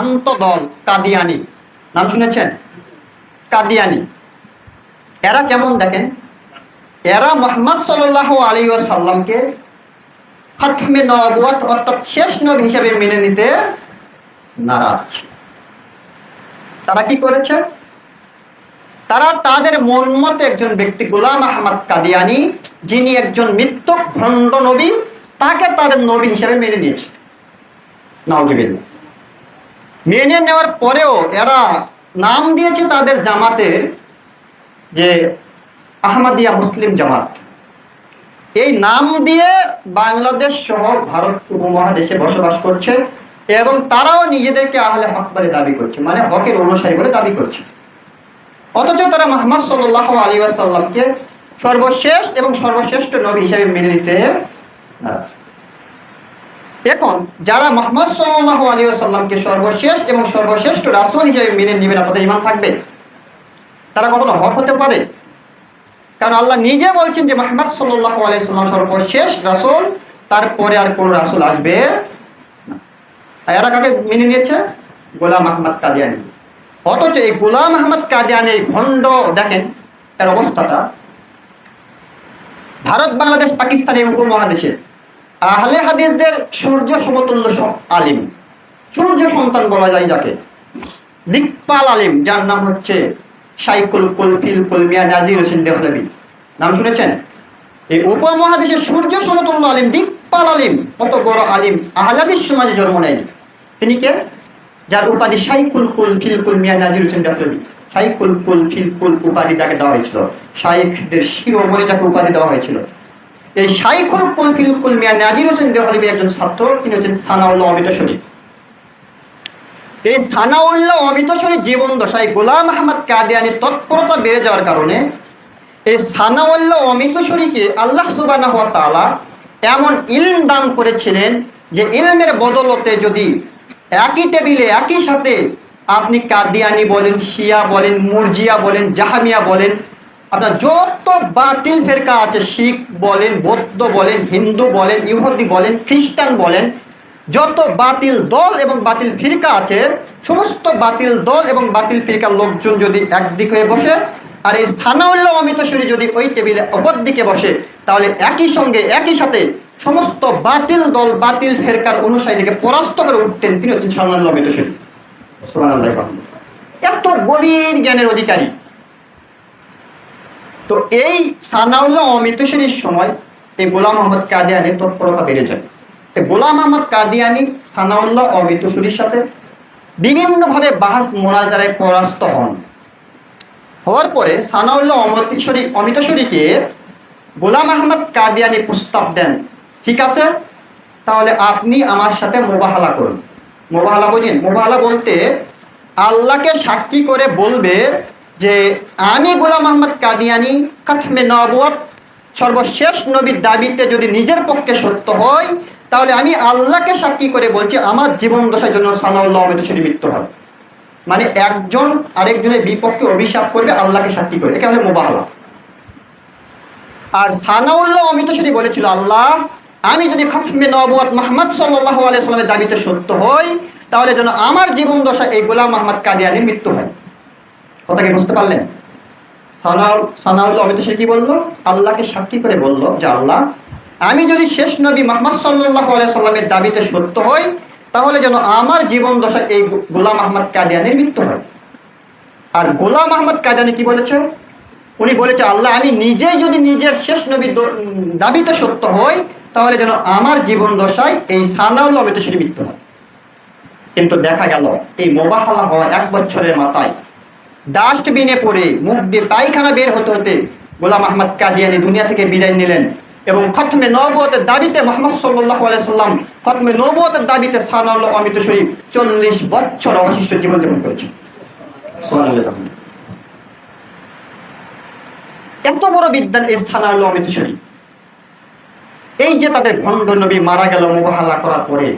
ভ্রান্ত দল কাদিয়ানি, নাম শুনেছেন? কাদিয়ানি। এরা কেমন দেখেন, এরা মুহাম্মদ সাল্লাল্লাহু আলাইহি ওয়াসাল্লামকে খতমে নবুয়ত অর্থাৎ শেষ নবী হিসেবে মেনে নিতে নারাজ। তারা কি করেছে? তারা তাদের মন মতে একজন ব্যক্তি গোলাম আহমদ কাদিয়ানি, যিনি একজন মিথ্যক ভণ্ড নবী, তাকে তাদের নবী হিসেবে মেনে নিয়েছে। নাউজুবিল্লাহ। মেনে নেওয়ার পরেও এরা নাম দিয়েছে তাদের জামাতের যে আহমদিয়া মুসলিম জামাত। এই নাম দিয়ে বাংলাদেশ সহ ভারত উপমহাদেশে বসবাস করছে এবং তারাও নিজেদেরকে আহলে হক বলে দাবি করছে, মানে হকের অনুসারী বলে দাবি করছে। অথচ তারা মুহাম্মদ সাল্লাল্লাহু আলাইহি ওয়াসাল্লামকে সর্বশেষ এবং সর্বশ্রেষ্ঠ নবী হিসেবে মেনে নিতে নারাজ। এখন যারা মুহাম্মদ সাল্লাল্লাহু আলাইহি ওয়াসাল্লামকে সর্বশেষ এবং সর্বশ্রেষ্ঠ রাসূল হিসেবে মেনে নেবে না, তাদের ঈমান থাকবে? তারা কখনো হক হতে পারে? কারণ আল্লাহ নিজে বলছেন যে মুহাম্মদ সাল্লাল্লাহু আলাইহি ওয়াসাল্লাম সর্বশেষ রাসূল, তারপরে আর কোন রাসূল আসবে না। এরা কাকে মেনে নিয়েছে? গোলাম আহমদ কাদিয়ানি। অথচ এই গোলাম আহমদ কাদিয়ানি ভণ্ড, দেখেন তার অবস্থাটা। ভারত, বাংলাদেশ, পাকিস্তান এই উপমহাদেশের আহলে হাদিসদের সূর্য সমতুল্য আলিম, সূর্য সন্তান বলা যায় যাকে, দিকপাল আলিম, যার নাম হচ্ছে শাইখুল কুলফিল কুলমিয়া নাজির হোসেন দেহলভী, নাম শুনেছেন? এই উপমহাদেশের সূর্য সমতুল্য আলিম, দিকপাল আলিম, কত বড় আলিম আহলে হাদিস সমাজে জন্ম নেয়নি। তিনি কে? যার উপাধি শাইখুল কুলফিল কুলমিয়া নাজির হোসেন দেহলভী। শাইখুল কুলফিল কুল উপাধি তাকে দেওয়া হয়েছিল, শাইখদের শিরোমণি যাকে উপাধি দেওয়া হয়েছিল। এই শাইখুল কুলফিল কুলমিয়া নাজির হোসেন দেহলভী একজন ছাত্র, তিনি হচ্ছেন সানাউল্লাহ অমৃতসরী। এই সানাউল্লাহ অমৃতসরী জীবন দশায় গোলাম আহমদ কাদিয়ানির তৎপরতা বেড়ে যাওয়ার কারণে এই সানাউল্লাহ অমৃতসরীকে আল্লাহ সুবহানাহু ওয়া তাআলা এমন ইলম দান করেছিলেন যে ইলমের বদলতে যদি একই টেবিলে একই সাথে আপনি কাদিয়ানি বলেন, শিয়া বলেন, মুরজিয়া বলেন, জাহামিয়া বলেন, আপনার যত বাতিল ফেরকা আছে, শিখ বলেন, বৌদ্ধ বলেন, হিন্দু বলেন, ইহুদি বলেন, খ্রিস্টান বলেন, যত বাতিল দল এবং বাতিল ফিরকা আছে, সমস্ত বাতিল দল এবং বাতিল ফিরকার লোকজন যদি একদিক হয়ে বসে আর এই সানাউল্লাহ অমৃতসরী যদি ওই টেবিলে অপর দিকে বসে, তাহলে একই সঙ্গে একই সাথে সমস্ত বাতিল দল বাতিল ফেরকার অনুসারীদেরকে পরাস্ত করে উঠতেন। তিনি হচ্ছেন সানাউল্লাহ অমৃতসরী। সুবহানাল্লাহ। এত গভীর জ্ঞানের অধিকারী। তো এই সানাউল্লাহ অমৃতসরীর সময় এই গোলাম আহমদ কাদিয়ানির তৎপরতা বেড়ে যায়। গোলাম আহমদ কাদিয়ানি সানাউল্লাহ অমৃতসরীর সাথে বিভিন্নভাবে বাহাস মোনাজারায় পরাস্ত হন। হওয়ার পরে সানাউল্লাহ অমৃতসরীকে গোলাম আহমদ কাদিয়ানি প্রস্তাব দেন, ঠিক আছে, তাহলে আপনি আমার সাথে মোবাহালা করুন। মোবাহালা বোঝেন? মোবাহালা বলতে আল্লাহকে সাক্ষী করে বলবে যে আমি গোলাম আহমদ কাদিয়ানি খতমে নবুয়ত সর্বশেষ নবীর দাবিতে যদি নিজের পক্ষে সত্য হয়, তাহলে আমি আল্লাহকে সাক্ষী করে বলছি আমার জীবন দশার জন্য সানাউল্লাহ অমৃতসরী মৃত্যু হয়। মানে একজন আরেকজনের বিপক্ষে অভিশাপ করবে, আল্লাহকে সাক্ষী করে, একে হলো মুবাহালা। আর সানাউল্লাহ অমৃতসরী বলেছিল, আল্লাহ আমি যদি খতমে নবুয়ত মুহাম্মদ সাল্লাল্লাহু আলাইহি ওয়াসাল্লামের দাবিতে সত্য হই, তাহলে যেন আমার জীবন দশায় এই গোলাম আহমদ কাদিয়ানির মৃত্যু হয়। কথা কি বুঝতে পারলেন? সানাউল্লাহ অমৃতসরী কি বললো? আল্লাহকে সাক্ষী করে বলল যে আল্লাহ আমি যদি শেষ নবী মুহাম্মদ সাল্লাল্লাহু আলাইহি ওয়াসাল্লামের দাবিতে সত্য হই, তাহলে যেন আমার জীবন দশায় এই গোলাম আহমদ কাদিয়ানির মৃত্যু হয়। আর গোলাম আহমদ কাদিয়ানি কি বলেছে? উনি বলেছে, আল্লাহ আমি নিজেই যদি নিজের শেষ নবীর দাবিতে সত্য হই, তাহলে যেন আমার জীবন দশায় এই সানাউল্লাহ অমৃতসরী মৃত্যু হয়। কিন্তু দেখা গেল এই মোবাহালা হওয়ার 1 বছরের মাথায় ডাস্টবিনে পড়ে মুখ দিয়ে পায়খানা বের হতে হতে গোলাম আহমদ কাদিয়ানি দুনিয়া থেকে বিদায় নিলেন এবং খতমে নবুয়তের দাবিতে মুহাম্মদ সাল্লাল্লাহু আলাইহি ওয়াসাল্লাম খতমে নবুয়তের দাবিতে সানাউল্লাহ অমৃতসরী 40 বছর অবশিষ্ট জীবন যাপন করেছেন। সুবহানাল্লাহ। এত বড় বিদ্যান এই সানাউল্লাহ অমৃতসরী। এই যে তাদের ভণ্ড নবী মারা গেল মুবাহালা করার পরে,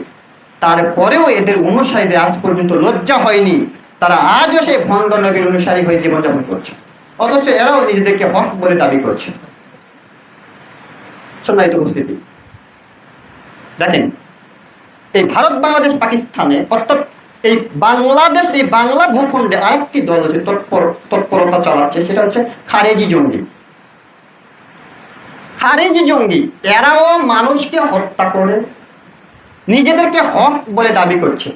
তারপরেও এদের অনুসারীদের আজ পর্যন্ত লজ্জা হয়নি, তারা আজও সেই ভণ্ড নবীর অনুসারী হয়ে জীবনযাপন করছে, অথচ এরাও নিজেদেরকে হক বলে দাবি করছে। সম্মানিত উপস্থিতি, দেখেন এই ভারত, বাংলাদেশ, পাকিস্তানে অর্থাৎ এই বাংলাদেশ, এই বাংলা ভূখণ্ডে আরেকটি দল হচ্ছে তৎপরতা চালাচ্ছে, সেটা হচ্ছে খারেজি জঙ্গি। খারেজি জঙ্গি এরাও মানুষকে হত্যা করে নিজেদেরকে হক বলে দাবি করছে।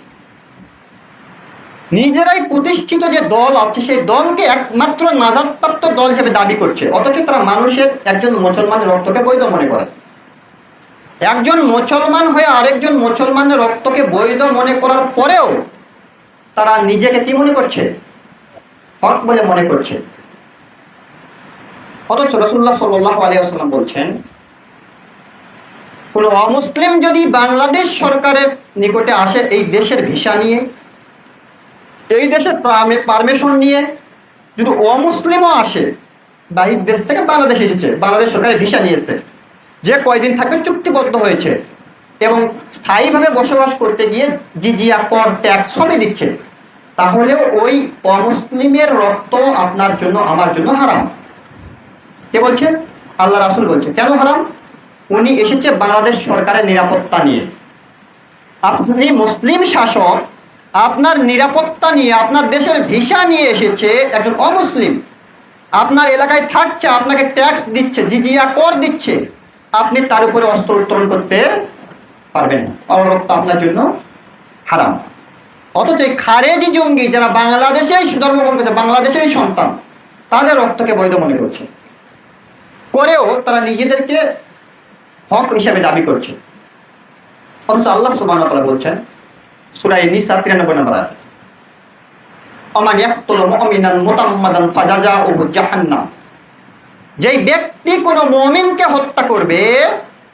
নিজেরাই প্রতিষ্ঠিত যে দল আছে সেই দলকে একমাত্র নাজাতপ্রাপ্ত দল হিসেবে দাবি করছে, অথচ তারা মানুষের, একজন মুসলমানের রক্তকে বৈধ মনে করে। একজন মুসলমান হয়ে আরেকজন মুসলমানের রক্তকে বৈধ মনে করার পরেও তারা নিজেকে কি মনে করছে? হক বলে মনে করছে। অথচ রাসূলুল্লাহ সাল্লাল্লাহু আলাইহি ওয়াসাল্লাম বলছেন, কোন অমুসলিম যদি বাংলাদেশ সরকারের নিকটে আসে এই দেশের ভিসা নিয়ে, এই দেশের পারমিশন নিয়ে, যদি অমুসলিমও আসে, বাহির দেশ থেকে বাংলাদেশ এসেছে, বাংলাদেশ সরকারের ভিসা নিয়েছে, যে কয়দিন থাকবে চুক্তিবদ্ধ হয়েছে এবং স্থায়ীভাবে বসবাস করতে গিয়ে জিজিয়া, কর, ট্যাক্স সবই দিচ্ছে, তাহলেও ওই অমুসলিমের রক্ত আপনার জন্য, আমার জন্য হারাম। কে বলছেন? আল্লাহ রাসূল বলছে। কেন হারাম? উনি এসেছে বাংলাদেশ সরকারের নিরাপত্তা নিয়ে। আপনি মুসলিম শাসক, আপনার নিরাপত্তা নিয়ে, আপনার দেশের ভিসা নিয়ে এসেছে একজন অমুসলিম, আপনার এলাকায় থাকছে, আপনাকে ট্যাক্স দিচ্ছে, জিজিয়া, কর দিচ্ছে, আপনি তার উপরে অস্ত্র উত্তোলন করতে পারবেন না, রক্ত আপনার জন্য হারাম। অথচ এই খারেজি জঙ্গি যারা বাংলাদেশেই জন্মগ্রহণ করছে, বাংলাদেশেরই সন্তান, তাদের রক্তকে বৈধ মনে করছে, করেও তারা নিজেদেরকে হক হিসাবে দাবি করছে। অথচ আল্লাহ সুবহানাহু ওয়া তাআলা বলছেন সূরা নিসা 93 নম্বর আয়াত, ওমান ইয়াকতুলু মুমিনান মুতাম্মাদান ফাজাযাউহু জাহান্নাম, যেই ব্যক্তি কোনো মুমিনকে হত্যা করবে,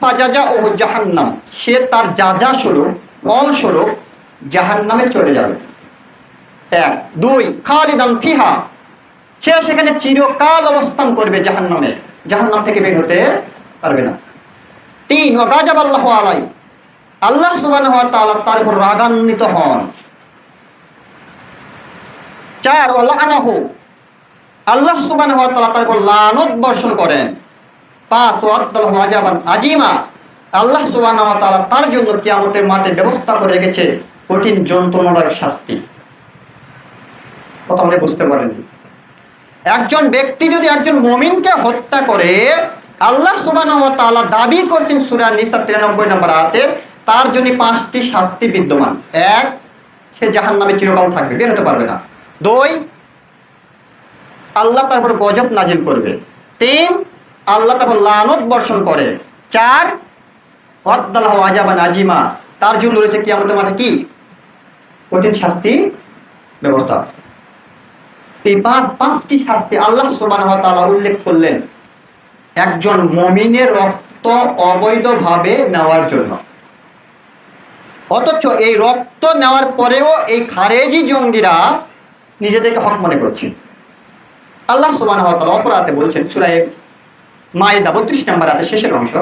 ফাজাযাউহু জাহান্নাম, সে তার যাজা স্বরূপ, ফল স্বরূপ জাহান্নামে চলে যাবে। 1 2 খালিদান ফিহা, সে সেখানে চিরকাল অবস্থান করবে জাহান্নামে, জাহান্নাম থেকে বের হতে পারবে না। 3 ওয়া গাযাবাল্লাহু আলাইহি, আল্লাহ সুবহানাহু ওয়া তাআলা তার উপর রাগান্বিত হন। 4 ওয়া লাআনাহু, আল্লাহ সুবহানাহু ওয়া তাআলা তার উপর লানত বর্ষণ করেন। 5 ওয়া আদাল্লাহু আযাবান আযীমা, আল্লাহ সুবহানাহু ওয়া তাআলা তার জন্য কিয়ামতের মাঠে ব্যবস্থা করে রেখেছে কঠিন যন্ত্রণাদায়ক শাস্তি। কথা বলে বুঝতে পারেন? একজন ব্যক্তি যদি একজন মুমিনকে হত্যা করে, আল্লাহ সুবহানাহু ওয়া তাআলা দাবি করছেন সূরা নিসা 93 নম্বর আয়াতে, তার জন্য 5টি শাস্তি বিদ্যমান। 1, সে জাহান্নামে চিরকাল থাকবে, বের হতে পারবে না। 2, আল্লাহ তার উপর গজব নাজিল করবে। 3, আল্লাহ তার উপর লানত বর্ষণ করে। 4, ওয়াদাল্লাহু আযাবান আযীমা, তার জন্য রয়েছে কিয়ামতের মাঠে কি? কঠিন শাস্তি ব্যবস্থা। এই 5টি শাস্তি আল্লাহ সুবহানাহু ওয়া তাআলা উল্লেখ করলেন একজন মুমিনের রক্ত অবৈধভাবে নেওয়ার জন্য। অথচ এই রক্ত নেওয়ার পরেও এই খারেজি জঙ্গিরা নিজেদেরকে হক মনে করছে। আল্লাহ সুবহানাহু ওয়া তাআলা অপরাধে বলছেন সূরা মাইদা 32 নম্বর আয়াতের শেষের অংশ,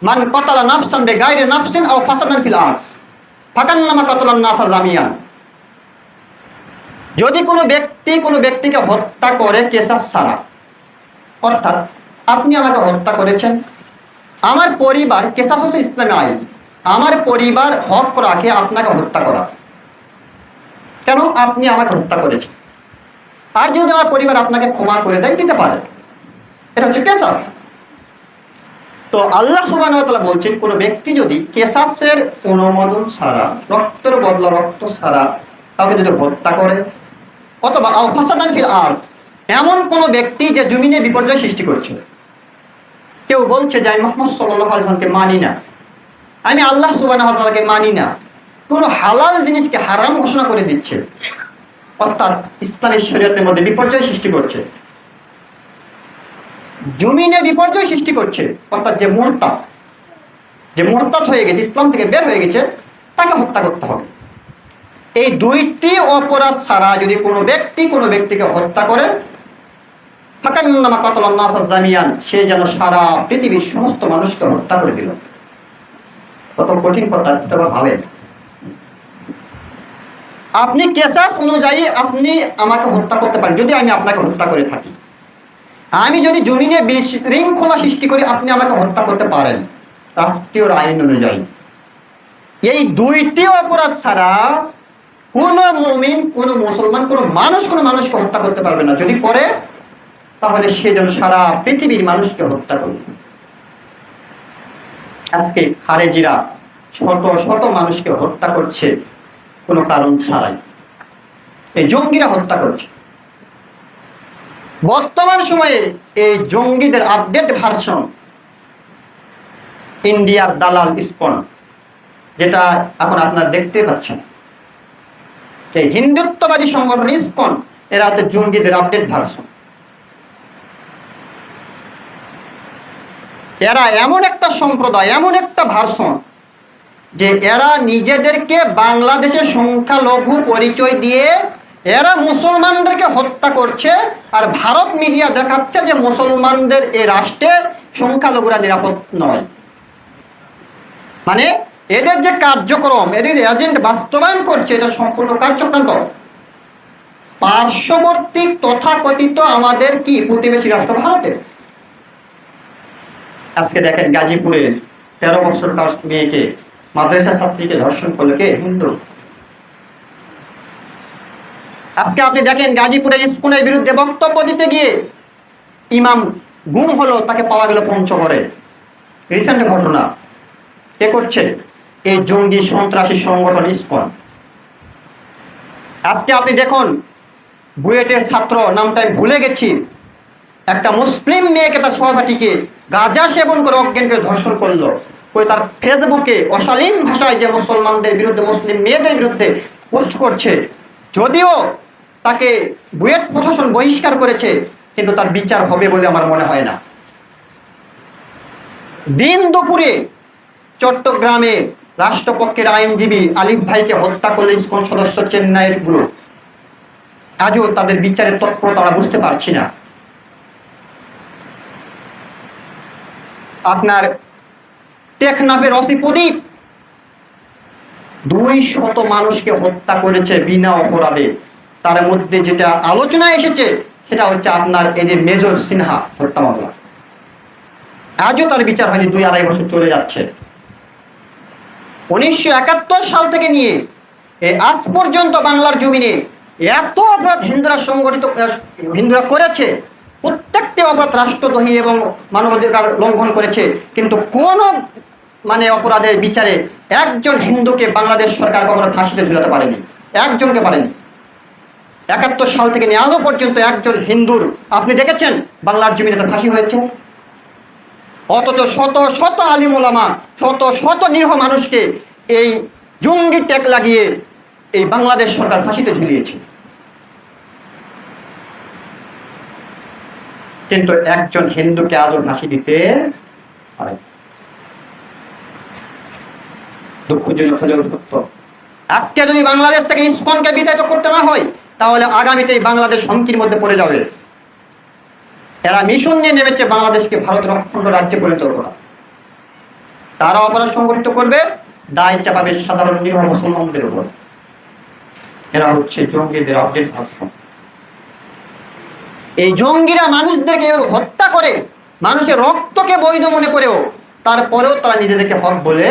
মান কাতালা নাফসান বিগাইরি নাফসিন আও ফাসাদান ফিল আরদ ফাকান্নামা কাতালান নাসা জামিয়ান, যদি কোনো ব্যক্তিকে হত্যা করে কেসাস ছাড়া, অর্থাৎ আপনি আমাকে হত্যা করেছেন, আমার পরিবার, কেসাস হচ্ছে ইসলামী আইন, আমার পরিবার হক রাখে আপনাকে হত্যা করা, কেন? আপনি আমাকে হত্যা করেছেন, আর যদি আমার পরিবার আপনাকে ক্ষমা করে দেয়, দিতে পারে, এটা হচ্ছে কেসাস। তো আল্লাহ সুবহানাহু ওয়া তাআলা বলছেন, কোনো ব্যক্তি যদি কেসাসের অনুমোদন ছাড়া, রক্তের বদলা রক্ত ছাড়া কাউকে যদি হত্যা করে, অথবা আও ফাসাদান ফিল আরদ, এমন কোন ব্যক্তি যে জমিনে বিপর্যয় সৃষ্টি করছে, কেউ বলছে যে আমি মুহাম্মদ সাল্লাল্লাহু আলাইহি ওয়াসাল্লামকে মানি না, আমি আল্লাহ সুবহানাহু ওয়া তাআলাকে মানি না, কোন হালাল জিনিসকে হারাম ঘোষণা করে দিচ্ছে, অর্থাৎ ইসলামের শরীয়তের মধ্যে বিপর্যয় সৃষ্টি করছে, জমিনে বিপর্যয় সৃষ্টি করছে, অর্থাৎ যে মুরতাদ হয়ে গেছে, ইসলাম থেকে বের হয়ে গেছে, তাকে হত্যা করতে হবে। এই 2টি অপরাধ ছাড়া যদি কোনো ব্যক্তিকে হত্যা করে, ফাকান্নামা কাতালান নাসা জামিয়ান, সে যেন সারা পৃথিবীর সমস্ত মানুষকে হত্যা করে দিল। কত কঠিন কথা, এটা ভাবেন। আপনি কেসাস অনুযায়ী আপনি আমাকে হত্যা করতে পারেন, যদি আমি আপনাকে হত্যা করে থাকি, আমি যদি জমিনে বিশৃঙ্খলা সৃষ্টি করি, আপনি আমাকে হত্যা করতে পারেন রাষ্ট্রীয় আইন অনুযায়ী। এই 2টি অপরাধ ছাড়া কোনো মুমিন, কোনো মুসলমান, কোনো মানুষকে হত্যা করতে পারবে না। যদি করে তাহলে সে যেন সারা পৃথিবীর মানুষকে হত্যা করবে। আজকে খারেজিরা শত শত মানুষকে হত্যা করছে কোনো কারণ ছাড়াই। এই জঙ্গিরা হত্যা করছে। বর্তমান সময়ে এই জঙ্গিদের আপডেট ভার্সন ইন্ডিয়ার দালাল ইসকন, যেটা এখন আপনারা দেখতে পাচ্ছেন। এই হিন্দুত্ববাদী সংগঠন ইসকন, এরা হচ্ছে জঙ্গিদের আপডেট ভার্সন। এরা এমন একটা সম্প্রদায়, এমন একটা ভার্সন, যে এরা নিজেদেরকে বাংলাদেশের সংখ্যালঘু পরিচয় দিয়ে এরা মুসলমানদেরকে হত্যা করছে, আর ভারত মিডিয়া দেখাচ্ছে যে মুসলমানদের এই রাষ্ট্রে সংখ্যালঘুরা নিরাপদ নয়। মানে এদের যে কার্যক্রম, এদের এজেন্ট বাস্তবায়ন করছে, এটা সম্পূর্ণ কার্যক্রান্ত পার্শ্ববর্তী তথাকথিত আমাদের কি প্রতিবেশী রাষ্ট্র ভারতের। আজকে দেখেন গাজীপুরে 13 বছরকার মেয়েকে, মাদ্রাসা ছাত্রীকে ধর্ষণ করলো কে? হিন্দু। আজকে আপনি দেখেন গাজীপুরে ইসকনের বিরুদ্ধে বক্তব্য দিতে গিয়ে ইমাম গুম হলো, তাকে পাওয়া গেল পঞ্চগড়ে। রিসেন্ট ঘটনা। কে করছে? এই জঙ্গি সন্ত্রাসী সংগঠন ইসকন। আজকে আপনি দেখুন বুয়েটের ছাত্র, নামটা আমি ভুলে গেছি, একটা মুসলিম মেয়েকে, তার সহপাঠীকে গাঁজা সেবন করে অজ্ঞান করে ধর্ষণ করলো। ওই তার ফেসবুকে অশালীন ভাষায় যে মুসলমানদের বিরুদ্ধে, মুসলিম মেয়েদের বিরুদ্ধে পোস্ট করছে। যদিও তাকে বুয়েট প্রশাসন বহিষ্কার করেছে, কিন্তু তার বিচার হবে বলে আমার মনে হয় না। দিন দুপুরে চট্টগ্রামে রাষ্ট্রপক্ষের আইনজীবী আলিফ ভাইকে হত্যা করলে ইসকন সদস্য চেন্নাইয়ের গ্রুপ, আজও তাদের বিচারের তৎপরতা আমরা বুঝতে পারছি না। আপনার টেকনাফের ওসি প্রদীপ 200 মানুষকে হত্যা করেছে বিনা অপরাধে। তার মধ্যে যেটা আলোচনায় এসেছে সেটা হচ্ছে আপনার এই যে মেজর সিনহা হত্যা মামলা। আজও তার বিচার হয়নি, 2-2.5 বছর চলে যাচ্ছে। 1971 সাল থেকে নিয়ে আজ পর্যন্ত বাংলার জমিনে এত অপরাধ হিন্দুরা করেছে, প্রত্যেকটি অপরাধ রাষ্ট্রদ্রোহী এবং মানবাধিকার লঙ্ঘন করেছে, কিন্তু কোন অপরাধের বিচারে একজন হিন্দুকে বাংলাদেশ সরকার কখনো ফাঁসিতে ঝুলাতে পারেনি, একজনকে পারেনি। 71 সাল থেকে নিয়ে আজও পর্যন্ত একজন হিন্দুর আপনি দেখেছেন বাংলার জমিনে তার ফাঁসি হয়েছে? অথচ শত শত আলিম ওলামা, শত শত নিরীহ মানুষকে এই জঙ্গি ট্যাগ লাগিয়ে এই বাংলাদেশ সরকার ফাঁসিতে ঝুলিয়েছে, কিন্তু একজন হিন্দুকে আজও ফাঁসি দিতে পারে। দুঃখজনক সত্য। আজকে যদি বাংলাদেশ থেকে ইসকনকে বিতাড়িত করতে না হয়, তাহলে আগামীতে বাংলাদেশ হুমকির মধ্যে পড়ে যাবে। এরা মিশন নিয়ে নেমেছে বাংলাদেশকে ভারতের অখণ্ড রাজ্যে পরিণত করা। তারা অপরাধ সংগঠিত করবে, দায় চাপাবে সাধারণ নিরীহ মুসলমানদের উপর। এরা হচ্ছে জঙ্গিদের আপডেট ভার্সন। এই জঙ্গিরা মানুষদেরকে হত্যা করে, মানুষের রক্তকে বৈধ মনে করেও তারপরেও তারা নিজেদেরকে হক বলে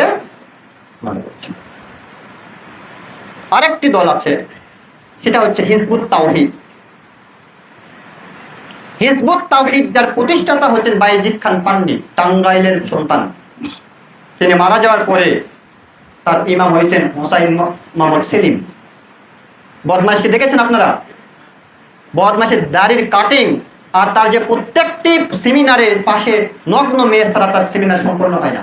মনে করছে। আরেকটি দল আছে, সেটা হচ্ছে হিজবুত তাওহীদ। হিজবুত তাওহীদ যার প্রতিষ্ঠাতা হচ্ছেন বায়েজিদ খান পান্ডি, টাঙ্গাইলের সন্তান। তিনি মারা যাওয়ার পরে তার ইমাম হয়েছেন হোসাইন মোহাম্মদ সেলিম। বদমাইশকে দেখেছেন আপনারা? বদমাইশের দাড়ির কাটিং, আর তার যে প্রত্যেকটি সেমিনারের পাশে নগ্ন মেয়ে ছাড়া তার সেমিনার সম্পন্ন হয় না।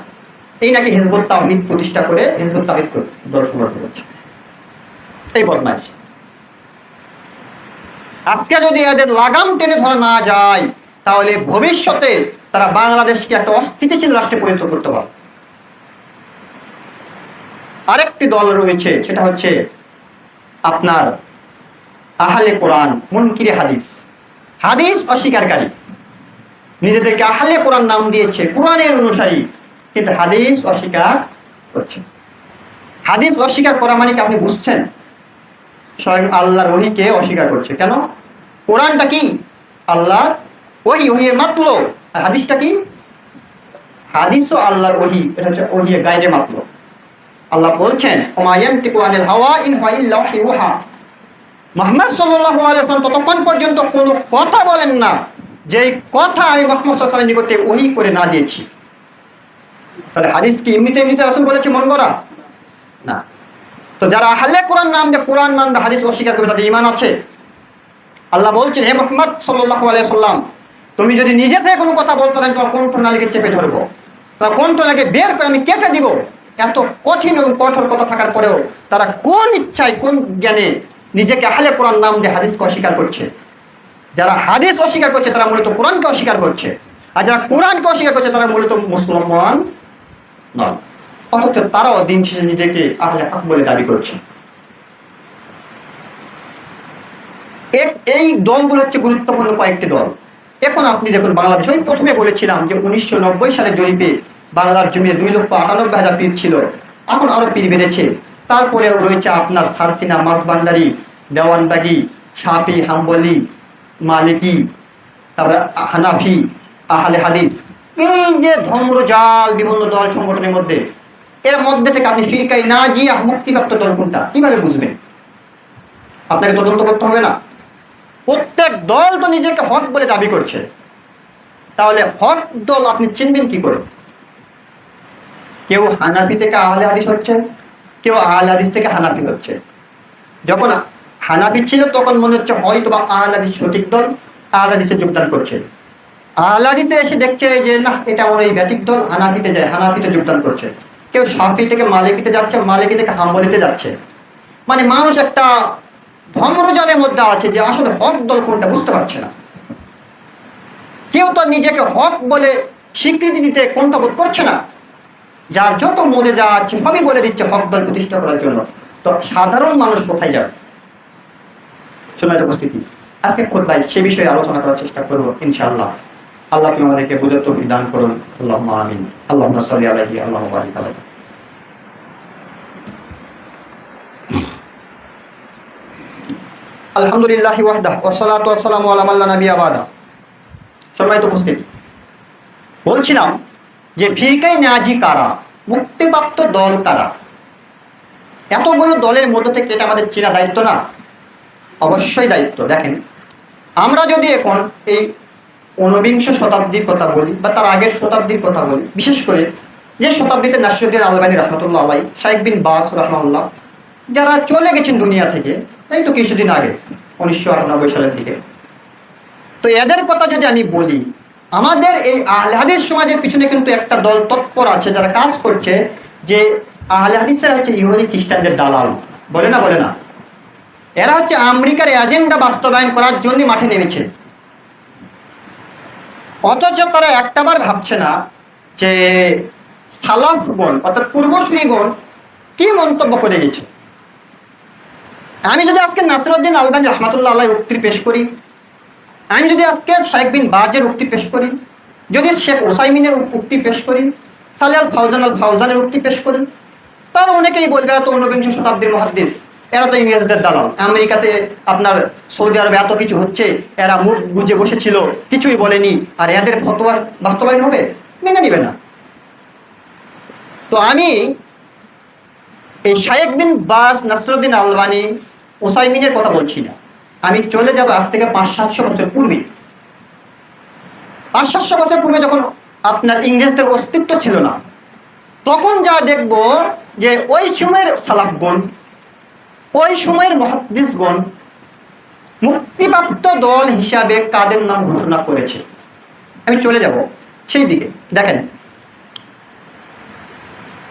এই নাকি হিজবুত তাওহীদ প্রতিষ্ঠা করে হিজবুত তাওহীদ দল সংগঠন করছে এই বদমাইশ। আজকে যদি এদের লাগাম টেনে ধরা না যায়, তাহলে ভবিষ্যতে তারা বাংলাদেশকে একটা অস্থিতিশীল রাষ্ট্রে পরিণত করতে পারে। আরেকটি দল রয়েছে, সেটা হচ্ছে আপনার আহলে কোরআন মুনকিরে হাদিস, হাদিস অস্বীকারী। নিজেদেরকে আহলে কোরআন নাম দিয়েছে, কোরআনের অনুসারী, কিন্তু হাদিস অস্বীকার করছে। হাদিস অস্বীকার করা মানে কি আপনি বুঝছেন? স্বয়ং আল্লাহর ওহীকে অস্বীকার করছে। কেন? কোরআনটা কি? আল্লাহর ওহী, ওহীর মাতলুব। আর হাদিসটা কি? হাদিসও আল্লাহর ওহী, এটা হচ্ছে ওহী গায়রে মাতলুব। আল্লাহ বলছেন ওমা ইয়ানতিকু আনিল হাওয়া ইন হুয়া ইল্লা ওয়াহয়ুহা, মুহাম্মদ সাল্লাল্লাহু আলাইহি ওয়াসাল্লাম ততক্ষণ পর্যন্ত কোনো কথা বলেন না যেই কথা আমি মুহাম্মদ সাল্লাল্লাহু আলাইহি ওয়াসাল্লামের নিকটে ওহী করে না দিয়েছি। তাহলে হাদিস কি এমনিতে এমনিতে রাসূল বলেছে মন গড়া না। তো যারা আহলে কোরআন নাম দিয়ে কোরআন মানবে হাদিস অস্বীকার করবে তাদের ঈমান আছে? আল্লাহ বলছেন হে মুহাম্মদ সাল্লাল্লাহু আলাইহি ওয়াসাল্লাম, তুমি যদি নিজে থেকে কোনো কথা বলতে থাকেন তোমার কণ্ঠনালীকে চেপে ধরবো, তোমার কণ্ঠনালীকে বের করে আমি কেটে দিব। এত কঠিন এবং কঠোর কথা থাকার পরেও তারা কোন ইচ্ছায় কোন জ্ঞানে নিজেকে আহলে কোরআন নাম দিয়ে হাদিসকে অস্বীকার করছে। যারা হাদিস অস্বীকার করছে তারা মূলত কোরআনকে অস্বীকার করছে, আর যারা কোরআনকে অস্বীকার করছে তারা মূলত মুসলমান নয়, অথচ তারাও দিন শেষে নিজেকে আহলে হক বলে দাবি করছে। এই দলগুলো হচ্ছে গুরুত্বপূর্ণ কয়েকটি দল। এখন আপনি দেখুন বাংলাদেশ, ওই প্রথমে বলেছিলাম যে 1990 সালে জরিপে বাংলার জমিতে 2,98,000 পীর ছিল, এখন আরো পীর বেড়েছে। তারপরেও রয়েছে আপনার সারসিনা, মাঝবান্ডারি, দেওয়ানবাগি, শাফি, হাম্বলি, মালিকি, তারপরে হানাফি, আহলে হাদিস, এই যে ধর্মজাল বিভিন্ন দল সংগঠনের মধ্যে, এর মধ্যে থেকে আপনি ফিরকাই নাজিয়া মুক্তিপ্রাপ্ত দল কোনটা কিভাবে বুঝবেন? আপনাকে তদন্ত করতে হবে না? প্রত্যেক দল তো নিজেকে হক বলে দাবি করছে, তাহলে হক দল আপনি চিনবেন কি করে? কেউ হানাফি থেকে আহলে হাদিস হচ্ছে, কেউ আহলে হাদিস থেকে হানাফি হচ্ছে। যখন হানাফি ছিল তখন মনে হচ্ছে হয়তো বা আহলে হাদিস সঠিক দল, আহলে হাদিসে যোগদান করছে। আহলে হাদিসে এসে দেখছে যে না, এটা আমার এই ব্যাটিক দল, হানাফিতে যায়, হানাফিতে যোগদান করছে। কেউ শাফি থেকে মালিকিতে যাচ্ছে, মালিকি থেকে হাম্বলিতে যাচ্ছে। মানে মানুষ একটা ধর্মজালের মধ্যে আছে যে আসলে হক দল কোনটা বুঝতে পারছে না। কেউ তো নিজেকে হক বলে স্বীকৃতি দিতে কোনটা বোধ করছে না। যার যত মনে যা আছে সবই বলে দিচ্ছে হক দল প্রতিষ্ঠা করার জন্য। তো সাধারণ মানুষ কোথায় যাবে? সময় উপস্থিতি আজকে খুতবায় সে বিষয়ে আলোচনা করার চেষ্টা করবো ইনশাআল্লাহ। আল্লাহ তুমি আমাদেরকে বুঝার তৌফিক দান করুন। আল্লাহুম্মা আমিন। আল্লাহুম্মা সাল্লি আলাইহি আল্লাহুম্মা বারিক আলাইহি। আলহামদুলিল্লাহি ওয়াহদাহু ওয়াসসালাতু ওয়াসসালামু আলা মান লা নাবিয়্যা বা'দা। সম্মানিত উপস্থিতি, বলছিলাম যে ফিরকায়ে নাজি কারা, মুক্তিপ্রাপ্ত দল কারা? এতগুলো দলের মধ্যে থেকে এটা আমাদের চেনা দায়িত্ব না? অবশ্যই দায়িত্ব। দেখেন, আমরা যদি এখন এই 19বিংশ শতাব্দীর কথা বলি বা তার আগের শতাব্দীর কথা বলি, বিশেষ করে যে শতাব্দীতে নাসিরউদ্দিন আলবানী রাহমাতুল্লাহ আলাইহি, শাইখ বিন বাজ রাহমাহুল্লাহ, যারা চলে গেছেন দুনিয়া থেকে এই তো কিছুদিন আগে 1998 সালের দিকে, তো এদের কথা যদি আমি বলি, আমাদের এই আহলে হাদিস সমাজের পিছনে কিন্তু একটা দল তৎপর আছে যারা কাজ করছে, যে আহলে হাদিসেরা হচ্ছে ইহুদি খ্রিস্টানদের দালাল। বলে না? বলে না? এরা হচ্ছে আমেরিকার এজেন্ডা বাস্তবায়ন করার জন্য মাঠে নেমেছে। অথচ তারা একটাবার ভাবছে না যে সালাফগণ অর্থাৎ পূর্বসূরিগণ কি মন্তব্য করে গেছে। আমি যদি আজকে নাসিরউদ্দিন আলবানী রাহমাতুল্লাহ আলাইহির উক্তি পেশ করি, আমি যদি আজকে শাইখ বিন বাজের উক্তি পেশ করি, যদি শেখ ওসাইমিনের উক্তি পেশ করি, সালেহ আল ফাউজানের উক্তি পেশ করি, তারা অনেকেই বলবে এরা তো 19বিংশ শতাব্দীর মুহাদ্দিস, এরা তো ইংরেজদের দালাল, আমেরিকাতে আপনার সৌদি আরবে এত কিছু হচ্ছে, এরা মুখ বুঝে বসেছিল, কিছুই বলেনি, আর এদের ফতোয়া বাস্তবায়ন হবে? মেনে নিবে না। তো আমি এই শাইখ বিন বাজ, নাসিরউদ্দিন আলবানী, ওসাইমিনের কথা বলছি না, আমি চলে যাব আজ থেকে 500-700 বছর পূর্বে। 500-700 বছর পূর্বে যখন আপনার ইংরেজদের অস্তিত্ব ছিল না, তখন যা দেখব যে ওই সময়ের সালাফগণ, ওই সময়ের মুহাদ্দিসগণ মুক্তিপ্রাপ্ত দল হিসাবে কাদের নাম ঘোষণা করেছে। আমি চলে যাব সেই দিকে। দেখেন,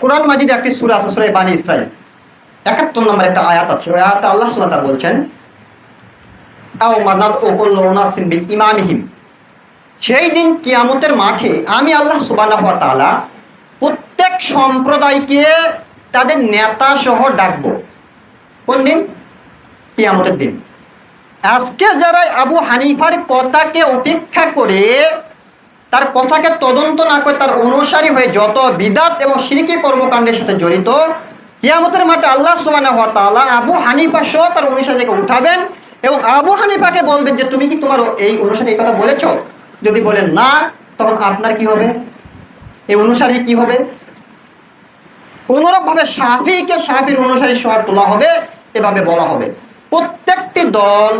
কোরআন মাজিদে একটি সূরা আছে, সূরা বানী ইসরাঈল, 71 নম্বর একটা আয়াত আছে। ওই আয়াতে আল্লাহ সুবহানাহু ওয়া তাআলা বলছেন, আও মানাদউ কুল্লু উনাসিন বিইমামিহিম, সেই দিন কিয়ামতের মাঠে আমি আল্লাহ সুবহানাহু ওয়া তাআলা প্রত্যেক সম্প্রদায়কে তাদের নেতা সহ ডাকবো। কোন দিন? কিয়ামতের দিন। আজকে যারা আবু হানিফার কথাকে উপেক্ষা করে, তার কথাকে তদন্ত না করে তার অনুসারী হয়ে যত বিদআত এবং শিরকি কর্মকাণ্ডের সাথে জড়িত, কিয়ামতের মাঠে আল্লাহ সুবহানাহু ওয়া তাআলা আবু হানিফা সহ তার অনুসারীকে উঠাবেন এবং আবু হানিফাকে বলবেন যে তুমি কি তোমার এই অনুসারী এই কথা বলেছো? যদি বলেন না, তখন আপনার কি হবে? এই অনুসারী কি হবে? অনুরূপভাবে শাফিকে শাফির অনুসারী সহ তোলা হবে, এভাবে বলা হবে। প্রত্যেকটি দল,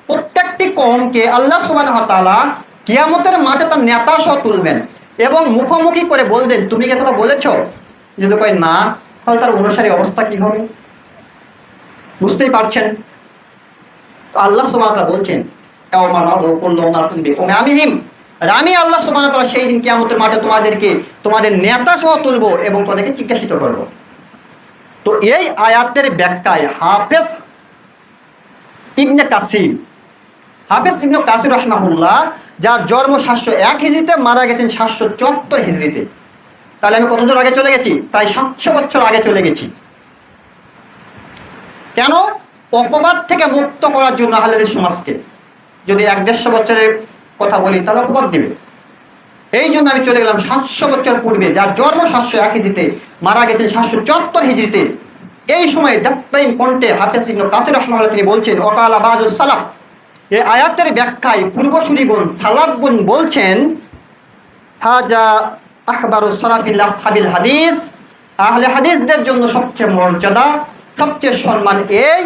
প্রত্যেকটি কওমকে আল্লাহ সুবহানাহু ওয়া তাআলা কিয়ামতের মাঠে তার নেতা সহ তুলবেন এবং মুখোমুখি করে বলবেন, তুমি কি কথা বলেছো? যদি কয় না, তাহলে তার অনুসারী অবস্থা কি হবে বুঝতেই পারছেন। আল্লাহ সুবহানাহু ওয়া তাআলা বলছেন, আমি আল্লাহ সুবহানাহু ওয়া তাআলা সেই দিন কিয়ামতের মাঠে তোমাদেরকে তোমাদের নেতা সহ তুলবো এবং তোমাদেরকে জিজ্ঞাসিত করব। তো এই আয়াতের ব্যাখ্যায় হাফেজ ইবনে কাসির রাহিমাহুল্লাহ, যার জন্ম 701 হিজরিতে, মারা গেছেন 774 হিজরিতে। তাহলে আমি কতদূর আগে চলে গেছি? প্রায় 700 বছর আগে চলে গেছি। কেন? অপবাদ থেকে মুক্ত করার জন্য আহলে হাদিস সমাজকে। যদি 150 বছরের কথা বলি তাহলে অপবাদ দিবে, এই জন্য আমি চলে গেলাম 700 বছর পূর্বে, যার জন্ম 701 হিজরিতে, মারা গেছেন 774 হিজরিতে। এই সময় দাপ্তাইম কণ্ঠে হাফেজ ইবনে কাসির রাহিমাহুল্লাহ তিনি বলছেন, ওয়াকালা বাযুস সালাফ, এই আয়াতের ব্যাখ্যায় পূর্বসূরিগণ সালাফগণ বলছেন, হাজা আখবারু সরাফিল আসহাবিল হাদিস, আহলে হাদিসদের জন্য সবচেয়ে মর্যাদা, সবচেয়ে সম্মান এই,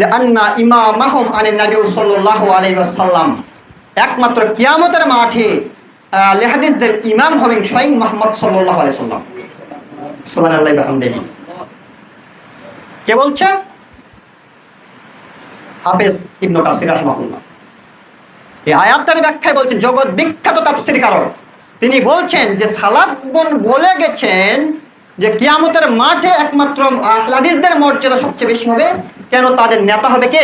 লিআন্না ইমামাহুম আনিন নবী সাল্লাল্লাহু আলাইহি ওয়াসাল্লাম, একমাত্র কিয়ামতের মাঠে আহলে হাদিসদের ইমাম হবেন স্বয়ং মুহাম্মদ সাল্লাল্লাহু আলাইহি ওয়াসাল্লাম। সুবহানাল্লাহি ওয়া বিহামদিহি। কে বলছে? হাফেজ ইবনে কাসির রাহিমাহুল্লাহ। এই আয়াতের ব্যাখ্যায় বলছেন জগৎ বিখ্যাত তাফসীরকার, তিনি বলছেন যে সালাফগণ বলে গেছেন যে কিয়ামতের মাঠে একমাত্র আহলে হাদিসদের মর্যাদা সবচেয়ে বেশি হবে। কেন? তাদের নেতা হবে কে?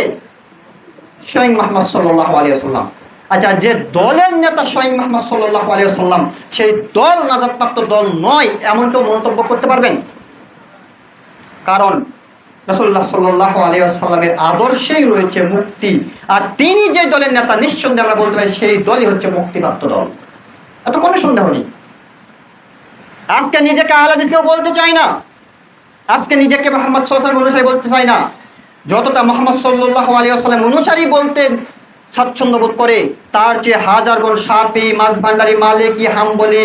স্বয়ং মুহাম্মদ সাল্লাল্লাহু আলাইহি ওয়াসাল্লাম। আচ্ছা, যে দলের নেতা স্বয়ং মুহাম্মদ সাল্লাল্লাহু আলাইহি ওয়াসাল্লাম, সেই দল নাজাতপ্রাপ্ত দল নয়, এমন কেউ মন্তব্য করতে পারবেন? কারণ রাসূলুল্লাহ সাল্লাল্লাহু আলাইহি ওয়াসাল্লামের আদর্শেই রয়েছে মুক্তি, আর তিনি যে দলের নেতা, নিঃসন্দেহে আমরা বলতে পারি সেই দলই হচ্ছে মুক্তিপ্রাপ্ত দল। এত কোনো সন্দেহ নেই। আজকে নিজেকে আহলে হাদিস কেউ বলতে চায় না, আজকে নিজেকে মুহাম্মদ সাল্লাল্লাহু আলাইহি ওয়াসাল্লাম অনুসারী বলতে চায় না। যতটা মুহাম্মদ সাল্লাল্লাহু আলাইহি ওয়াসাল্লাম অনুসারী বলতে স্বাচ্ছন্দ্য বোধ করে, তার চেয়ে হাজার গুণ শাফি, মাযভান্ডারি, মালিকি, হাম্বলি,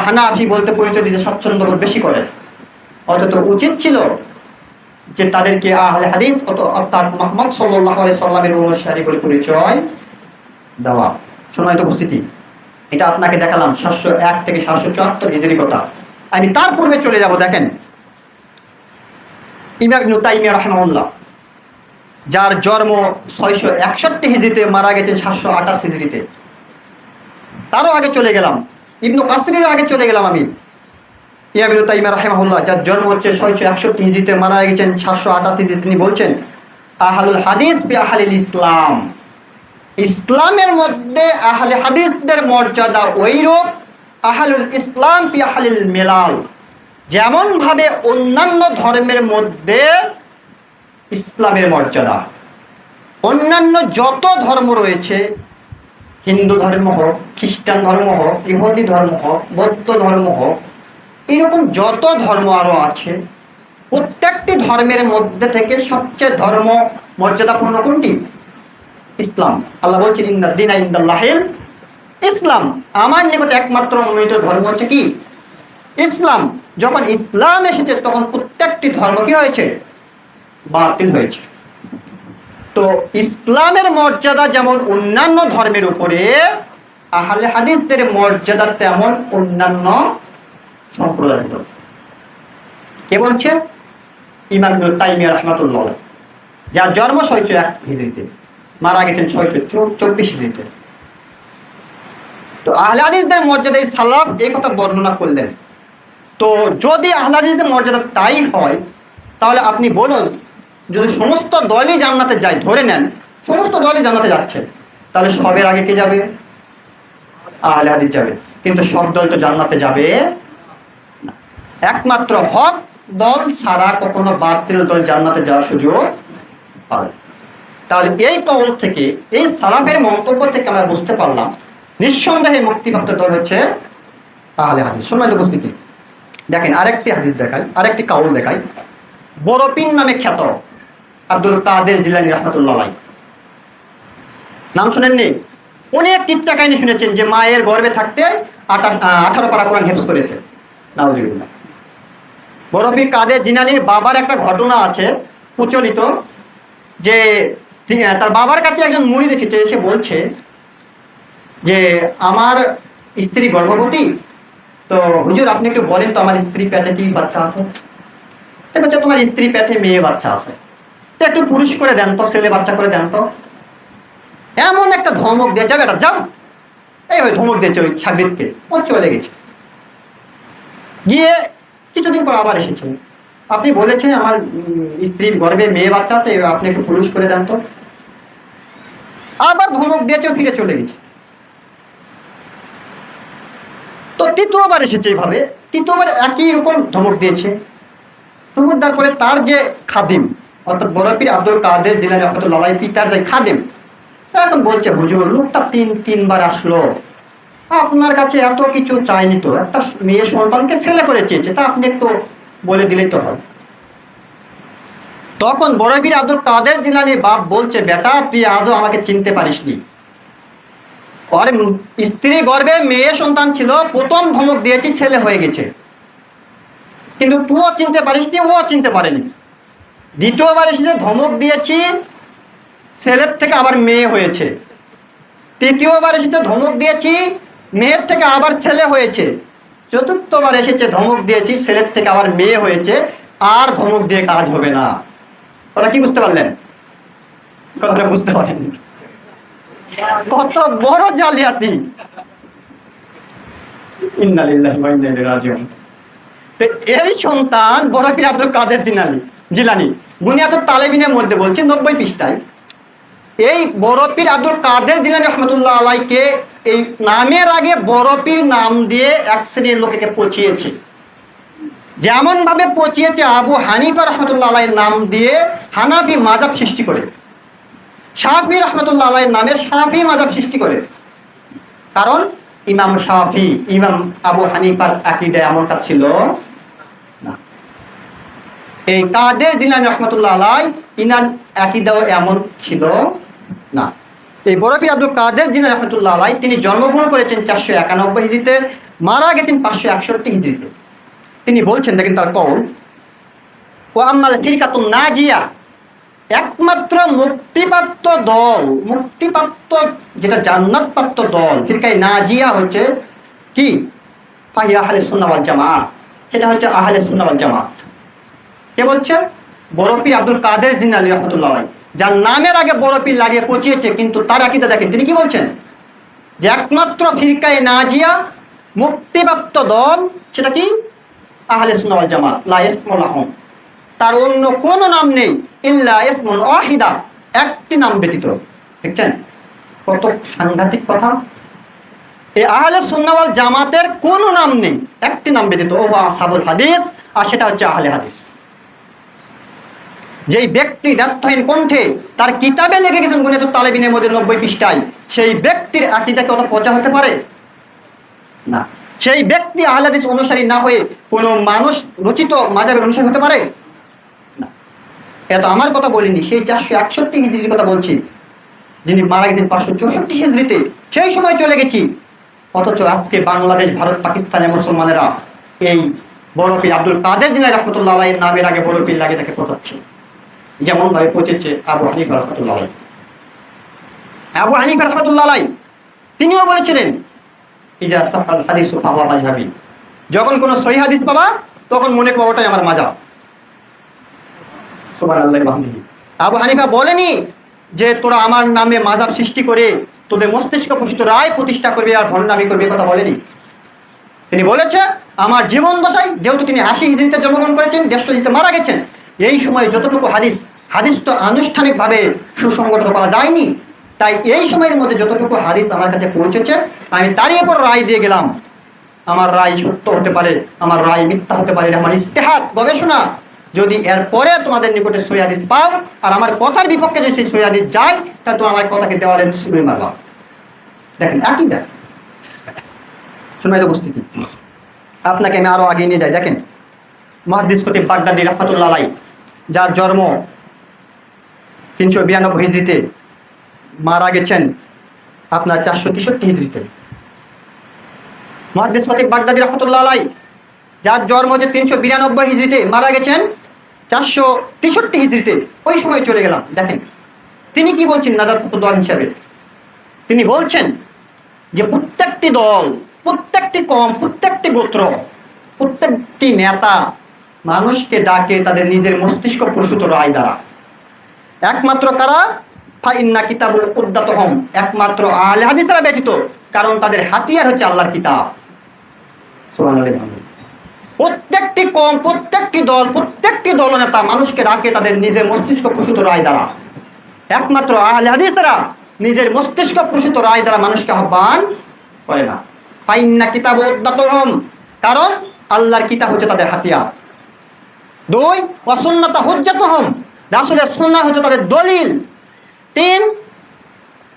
হানাফি বলতে পরিচয় দিতে স্বাচ্ছন্দ্য বোধ বেশি করে। অথচ উচিত ছিল যে তাদেরকে আহলে হাদিস অর্থাৎ মুহাম্মদ সাল্লাল্লাহু আলাইহি সাল্লামের অনুসারী বলে পরিচয় দেওয়া। সম্মানিত উপস্থিতি, এটা আপনাকে দেখালাম 701 থেকে 774 হিজরি কথা। আমি তার পূর্বে চলে যাব। দেখেন, ইমাম ইবনে তাইমিয়া রাহিমাহুল্লাহ, যার জন্ম 661 হিজরিতে, মারা গেছেন 728 হিজরিতে। তারও আগে চলে গেলাম, ইবনে কাসিরের আগে চলে গেলাম আমি। ইমাম ইবনে তাইমিয়া রাহিমাহুল্লাহ, যার জন্ম হচ্ছে 661 হিজরিতে, মারা গেছেন 788 হিজরিতে, তিনি বলছেন, আহলুল হাদিস বি আহলিল ইসলাম, ইসলামের মধ্যে আহলে হাদিসদের মর্যাদা ওইরূপ আহলুল ইসলাম বি আহলিল মিলাল, যেমন ভাবে অন্যান্য ধর্মের মধ্যে ইসলামের মর্যাদা। অন্যান্য যত ধর্ম রয়েছে, হিন্দু ধর্ম হোক, খ্রিস্টান ধর্ম হোক, ইহুদি ধর্ম হোক, বৌদ্ধ ধর্ম হোক, এরকম যত ধর্ম আরো আছে, প্রত্যেকটি ধর্মের মধ্যে থেকে সবচেয়ে ধর্ম মর্যাদাপূর্ণ কোনটি? ইসলাম। আল্লাহ বলছেন, ইন্নাদ দীনা ইনদাল্লাহিল ইসলাম, আমার নিকট একমাত্র মনোনীত ধর্ম হচ্ছে কি? ইসলাম। যখন ইসলাম এসেছে তখন প্রত্যেকটি ধর্ম কি হয়েছে? বাতিল হয়েছে। তো ইসলামের মর্যাদা যেমন অন্যান্য ধর্মের উপরে, আহলে হাদিসদের মর্যাদা তেমন অন্যান্য সম্প্রদায়ের উপর। কে বলছে? ইমাম ইবনে তাইমিয়া রাহিমাহুল্লাহ, যার জন্ম 601 হিজরিতে, মারা গেছেন 624 হিজরিতে। তো আহলে হাদিসদের মর্যাদা এই সালাফ এই কথা বর্ণনা করলেন। তো যদি আহলে হাদিসদের মর্যাদা তাই হয়, তাহলে আপনি বলুন, যদি সমস্ত দলই জান্নাতে যায়, ধরে নেন সমস্ত দলই জান্নাতে যাচ্ছে, তাহলে সবের আগে কে যাবে? আহলে হাদিস যাবে। কিন্তু সব দল তো জান্নাতে যাবে না। একমাত্র হক দল ছাড়া কখনো বাতিল দল জান্নাতে যাওয়ার সুযোগ পাবে। তাহলে এই কওল থেকে, এই সালাফের মন্তব্য থেকে আমরা বুঝতে পারলাম নিঃসন্দেহে মুক্তিপ্রাপ্ত দল হচ্ছে আহলে হাদিস। সম্মানিত উপস্থিতি, দেখেন আরেকটি হাদিস দেখাই, আরেকটি কাউল দেখাই। বড়পিন নামে খ্যাত আব্দুল কাদের জিলানী রাহমাতুল্লাহ আলাইহি, নাম শুনেননি? অনেক কিচ্ছা কাহিনী শুনেছেন যে মায়ের গর্ভে থাকতে 18 পারা কোরআন হেফজ করেছে। নাউজুবিল্লাহ। বড় পীর কাদের জিলানীর বাবার একটা ঘটনা আছে প্রচলিত, যে তার বাবার কাছে একজন মুরিদ এসেছে, এসে বলছে যে আমার স্ত্রী গর্ভবতী, তো হুজুর আপনি একটু বলেন তো আমার স্ত্রী পেটে কি বাচ্চা আছে? বলছে তোমার স্ত্রী পেটে মেয়ে বাচ্চা আছে, একটু পুরুষ করে দেন তো, ছেলে বাচ্চা করে দেন তো। এমন একটা ধমক দিয়েছে, বেটা যাও, এই ওই ধমক দিয়েছে ওই সাগরিদকে, ও চলে গেছে। গিয়ে কিছুদিন পর আবার এসেছেন, আপনি বলেছেন আমার স্ত্রীর গর্ভে মেয়ে বাচ্চা আছে, আপনি একটু পুরুষ করে দেন তো। আবার ধমক দিয়েছে, ফিরে চলে গেছে। তো তৃতীয়বার এসেছে এইভাবে, তৃতীয়বার একই রকম ধমক দিয়েছে। ধমক দেওয়ার পরে তার যে খাদিম, অর্থাৎ বড় পীর আব্দুল কাদের জিলানী রাহমাতুল্লাহ আলাইহি পিতার যে খাদিম, এখন বলছে হুজুর লোকটা তিনবার আসলো, আপনার কাছে এত কিছু চাইনি তো, একটা মেয়ে সন্তানকে ছেলে করে চেয়েছে, তা আপনি একটু বলে দিলেই তো হয়। তখন বড় পীর আব্দুল কাদের জিলানীর বাপ বলছে, বেটা তুই আজও আমাকে চিনতে পারিসনি, ওর স্ত্রী গর্ভে মেয়ে সন্তান ছিল, প্রথম ধমক দিয়েছি ছেলে হয়ে গেছে, কিন্তু তুইও চিনতে পারিসনি, ও চিনতে পারেনি। দ্বিতীয়বার এসেছে ধমক দিয়েছি, ছেলের থেকে আবার মেয়ে হয়েছে। তৃতীয়বার এসেছে ধমক দিয়েছি, মেয়ের থেকে আবার ছেলে হয়েছে। চতুর্থবার এসেছে ধমক দিয়েছি, ছেলের থেকে আবার মেয়ে হয়েছে, আর ধমক দিয়ে কাজ হবে না। কথা কি বুঝতে পারলেন? কথাটা বুঝতে পারেননি? কত বড় জালিয়াতি! ইন্না লিল্লাহি ওয়া ইন্না ইলাইহি রাজিউন। এই সন্তান বড় পীর আব্দুল কাদের জিলানী বুনিয়াতুত তালেবিনের মধ্যে বলছে 90 পৃষ্ঠায়, এই বড় পীর আব্দুল কাদের জিলানী রাহমাতুল্লাহ আলাইহিকে এই নামের আগে বড় পীর নাম দিয়ে এক শ্রেণীর লোকেকে পচিয়েছে। যেমন ভাবে পচিয়েছে আবু হানিফা রাহমাতুল্লাহ আলাইহির নাম দিয়ে হানাফি মাযহাব সৃষ্টি করে, শাফি রাহমাতুল্লাহ আলাইহির নামে শাফি মাযহাব সৃষ্টি করে। কারণ ইমাম শাফি, ইমাম আবু হানিফার আকীদা এমনটা ছিল না। এই কাদের জিলানী রাহমাতুল্লাহ আলাইহি ইনার আকীদাও এমন ছিল না। এই বড় পীর আব্দুল কাদের জিলানী রাহমাতুল্লাহ আলাইহি তিনি জন্মগ্রহণ করেছেন 491 হিজরিতে, মারা গেছেন 561 হিজরিতে। তিনি বলছেন, দেখেন তার কওল, ও আম্মাল ফিরকাতুন নাজিয়া, একমাত্র মুক্তিপ্রাপ্ত দল, মুক্তিপ্রাপ্ত যেটা জান্নাতপ্রাপ্ত দল, ফিরকায়ে নাজিয়া হচ্ছে কি? ফাহিয়া আহলে সুন্নাহ ওয়াল জামাত, সেটা হচ্ছে আহলে সুন্নাহ ওয়াল জামাত। কে বলছে? বড় পীর আব্দুল কাদের জিলানী রাহমাতুল্লাহ আলাইহি, যার নামের আগে বড় পীর লাগিয়ে পচিয়েছে, কিন্তু তার আকীদা দেখেন তিনি কি বলছেন, যে একমাত্র ফিরকায়ে নাজিয়া মুক্তিপ্রাপ্ত দল সেটা কি? আহলে সুন্নাহ ওয়াল জামাত, লা ইসমু লাহুম, তার অন্য কোনো নাম নেই, ইল্লা ইসমুন ওয়াহিদা, একটি নাম ব্যতীত। দেখছেন কত সাংঘাতিক কথা! এই আহলে সুন্নাহ ওয়াল জামাতের কোনো নাম নেই, একটি নাম ব্যতীত, ও আসহাবুল হাদিস, আর সেটা হচ্ছে আহলে হাদিস। যেই ব্যক্তি দ্ব্যর্থহীন কণ্ঠে তার কিতাবে লিখে গেছেন বুনিয়াতুত তালেবিনের মধ্যে 90 পৃষ্ঠায়, সেই ব্যক্তির আকীদা কত পচা হতে পারে না। সেই ব্যক্তি আহলে হাদিস অনুসারী না হয়ে কোনো মানুষ রচিত মাযহাবের অনুসারী হতে পারে না। এটা তো আমার কথা বলিনি, সেই 461 হিজরির কথা বলছি, যিনি মারা গেছেন 564 হিজরিতে, সেই সময় চলে গেছি। অথচ আজকে বাংলাদেশ, ভারত, পাকিস্তানের মুসলমানেরা এই বড় পীর আব্দুল কাদের জিলানী রাহমাতুল্লাহ আলাইহির নামের আগে বড় পীর লাগিয়ে তাকে পচাচ্ছে, যেমন ভাবে পচেছে আবু হানিফা রাহমাতুল্লাহ আলাইহি। আবু হানিফা রাহমাতুল্লাহ আলাইহি তিনিও বলেছিলেন, ইজা সাহাল হাদিসু ফাহুয়া মাযহাবি, যখন কোনো সহিহ হাদিস পাবা তখন মনে করো ওটাই আমার মাযহাব। সুবহানাল্লাহি ওয়া বিহামদিহি। আবু হানিফা বলেনি যে তোরা আমার নামে মাযহাব সৃষ্টি করে তোদের মস্তিষ্ক পোষিত রায় প্রতিষ্ঠা করবে আর ভণ্ডামি করবে, কথা বলেনি। তিনি বলেছে আমার জীবন দশায়, যেহেতু তিনি 80 হিজরিতে জন্মগ্রহণ করেছেন, 150 হিজরিতে মারা গেছেন, এই সময় যতটুকু হাদিস তো আনুষ্ঠানিকভাবে সুসংগঠিত করা যায়নি, তাই এই সময়ের মধ্যে যতটুকু হাদিস আমার কাছে পৌঁছেছে আমি তারই উপর রায় দিয়ে গেলাম। আমার রায় সত্য হতে পারে, আমার রায় মিথ্যা হতে পারে, এটা আমার ইজতিহাদ, গবেষণা। যদি এরপরে তোমাদের নিকটে সহিহ হাদিস পাও আর আমার কথার বিপক্ষে যদি সেই সহিহ হাদিস যায়, তাহলে তোমরা আমার কথাকে দেওয়ালে ছুঁড়ে মারবা। দেখেন আকীদা। সম্মানিত উপস্থিতি, আপনাকে আমি আরো আগে নিয়ে যাই। দেখেন মুহাদ্দিস খতিব বাগদাদী রাহমাতুল্লাহ আলাইহি, যার জন্ম 392 হিজরিতে, মারা গেছেন আপনার 463 হিজরিতে। মুহাদ্দিস খতিব বাগদাদী রাহমাতুল্লাহ আলাইহি যার জন্ম হচ্ছে 392 হিজরিতে, মারা গেছেন 463 হিজরিতে। ওই সময় চলে গেলাম। দেখেন তিনি কি বলছেন নাজাত দল হিসাবে। তিনি বলছেন যে প্রত্যেকটি দল, প্রত্যেকটি কম, প্রত্যেকটি গোত্র, প্রত্যেকটি নেতা মানুষকে ডাকে তাদের নিজের মস্তিষ্ক প্রসূত রায় দ্বারা। একমাত্র কারা? ফাইন্না কিতাবুল উদ্দাতহম, একমাত্র আহলে হাদিসরা ব্যতীত, কারণ তাদের হাতিয়ার হচ্ছে আল্লাহর কিতাব। সুবহানাল্লাহ। প্রত্যেকটি কম, প্রত্যেকটি দল, প্রত্যেকটি দলনেতা মানুষকে ডাকে তাদের নিজের মস্তিষ্ক প্রসূত রায় দ্বারা। একমাত্র আহলে হাদিসরা নিজের মস্তিষ্ক প্রসূত রায় দ্বারা মানুষকে আহ্বান করে না। ফাইন্না কিতাব উদ্দাতহম, কারণ আল্লাহর কিতাব হচ্ছে তাদের হাতিয়ার। 2 ওয়াসুন্নাতা হুজ্জাতুহুম, রাসূলের সুন্নাহ হচ্ছে তাদের দলিল। 3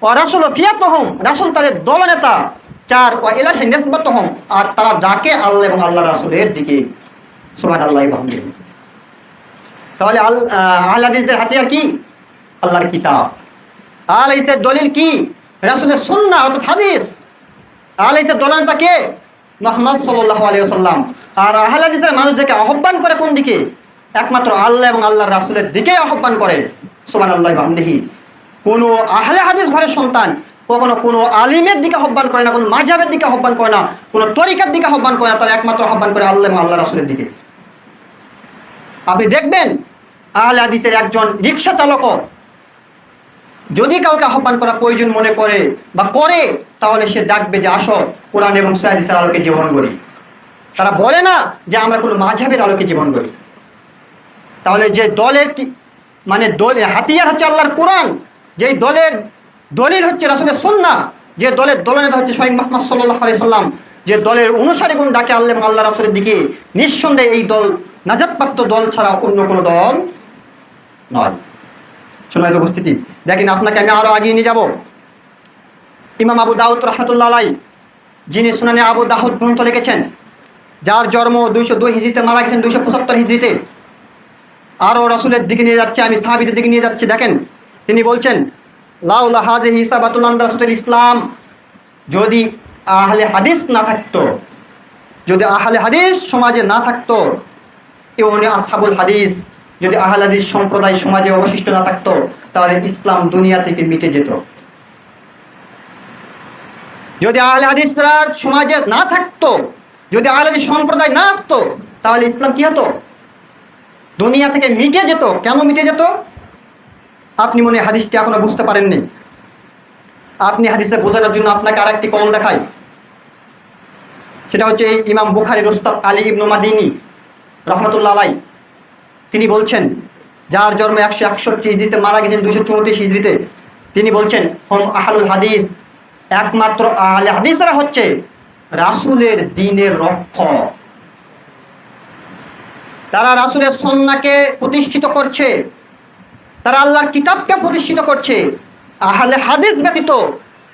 ওয়া রাসূলু ফিয়াতুহুম, রাসূল তাদের দলনেতা। 4 ওয়া ইলাহি নিসবাতুহুম, আর তারা ডাকে আল্লাহ এবং আল্লাহর রাসূলের দিকে। সুবহানাল্লাহি ওয়া বিহামদিহি। তাহলে আহলে হাদিসদের হাতিয়ার কি? আল্লাহর কিতাব। আহলে হাদিসদের দলিল কি? রাসূলের সুন্নাহ অর্থাৎ হাদিস। আহলে হাদিসদের দলনেতা কে? মুহাম্মদ সাল্লাল্লাহু আলাইহি ওয়াসাল্লাম। আর আহলে হাদিসের মানুষদেরকে আহ্বান করে কোন দিকে? একমাত্র আল্লাহ এবং আল্লাহর রাসূলের দিকে আহ্বান করে। সুবহানাল্লাহি ওয়া বিহামদিহি। কোনো আহলে হাদিস ঘরের সন্তান কখনো কোনো আলিমের দিকে আহ্বান করে না, কোনো মাযহাবের দিকে আহ্বান করে না, কোনো তরিকার দিকে আহ্বান করে না, তারা একমাত্র আহ্বান করে আল্লাহ এবং আল্লাহর রাসূলের দিকে। আপনি দেখবেন আহলে হাদিসের একজন রিকশা চালকও যদি কাউকে আহ্বান করা প্রয়োজন মনে করে বা করে, তাহলে সে ডাকবে যে আসো কোরআন এবং সহিহ হাদিসের আলোকে জীবন গড়ি। তারা বলে না যে আমরা কোনো মাযহাবের আলোকে জীবন গড়ি। তাহলে যে দলের মানে হাতিয়ার হচ্ছে আল্লাহর কোরআন, যেই দলের দলিল হচ্ছে রাসূলের সুন্নাহ, যে দলের দলনেতা হচ্ছে স্বয়ং মুহাম্মদ সাল্লাল্লাহু আলাইহি সাল্লাম, যে দলের অনুসারীগণ ডাকে আল্লাহ এবং আল্লাহর রাসূলের দিকে, নিঃসন্দেহে এই দল নাজাতপ্রাপ্ত দল ছাড়া অন্য কোনো দল নয়। সম্মানিত উপস্থিতি, দেখেন আপনাকে আমি আরো আগিয়ে নিয়ে যাব। ইমাম আবু দাউদ রাহমাতুল্লাহ আলাইহি, যিনি সুনানে আবু দাউদ গ্রন্থ লিখেছেন, যার জন্ম 202 হিজরিতে, মারা গেছেন 275 হিজরিতে। আরও রাসূলের দিকে নিয়ে যাচ্ছে, আমি সাহাবীদের দিকে নিয়ে যাচ্ছি। দেখেন তিনি বলছেন লাউলা হাযিহি হিসাবাতুল রাসূলুল ইসলাম, যদি আহলে হাদিস না থাকতো, যদি আহলে হাদিস সমাজে না থাকতো, ইউনি আসহাবুল হাদিস, যদি আহলে হাদিস সম্প্রদায় সমাজে অবশিষ্ট না থাকতো, তাহলে ইসলাম দুনিয়া থেকে মিটে যেত। যদি আহলে হাদিসরা সমাজে না থাকতো, যদি আহলে হাদিস সম্প্রদায় না আসতো, তাহলে ইসলাম কি হতো? দুনিয়া থেকে মিটে যেত। কেন মিটে যেত? আপনি মনে হাদিসটি এখনো বুঝতে পারেননি। আপনি হাদিসে বোঝানোর জন্য আপনাকে আরেকটি কল দেখাই। সেটা হচ্ছে এই ইমাম বুখারীর উস্তাদ আলী ইবনে মাদিনী রাহমাতুল্লাহ আলাইহি, তিনি বলছেন, যার জন্ম 161 হিজরিতে, মারা গেছেন 234 হিজরিতে। তিনি বলছেন হুম আহলুল হাদিস, একমাত্র আহলে হাদিসরা হচ্ছে রাসূলের দ্বীনের রক্ষক। তারা রাসূলের সুন্নাহকে প্রতিষ্ঠিত করছে, তারা আল্লাহর কিতাবকে প্রতিষ্ঠিত করছে। আহলে হাদিস ব্যতীত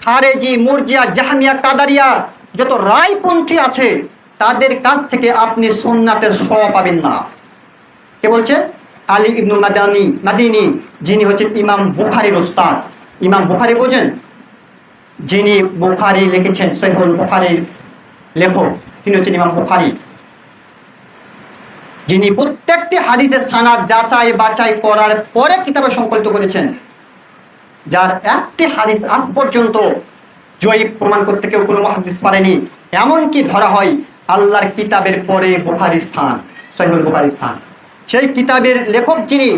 খারেজি, মুরজিয়া, জাহমিয়া, কাদারিয়া যত রায়পন্থী আছে, তাদের কাছ থেকে আপনি সুন্নাতের স পাবেন না। কে বলছে? আলী ইবনে মাদিনী, যিনি হচ্ছেন ইমাম বুখারীর উস্তাদ। ইমাম বুখারী বোঝেন? যিনি বুখারী লিখেছেন, সহিহুল বুখারীর লেখক, তিনি হচ্ছেন ইমাম বুখারী, যিনি প্রত্যেকটি হাদিসের সানাদ যাচাই বাছাই করার পরে কিতাবে সংকলিত করেছেন, যার একটি হাদিস আজ পর্যন্ত জয়ীফ প্রমাণ করতে কেউ কোনো মুহাদ্দিস পারেনি। এমনকি ধরা হয় আল্লাহর কিতাবের পরে বুখারীর স্থান, সহিহুল বুখারীর স্থান। সেই কিতাবের লেখক যিনি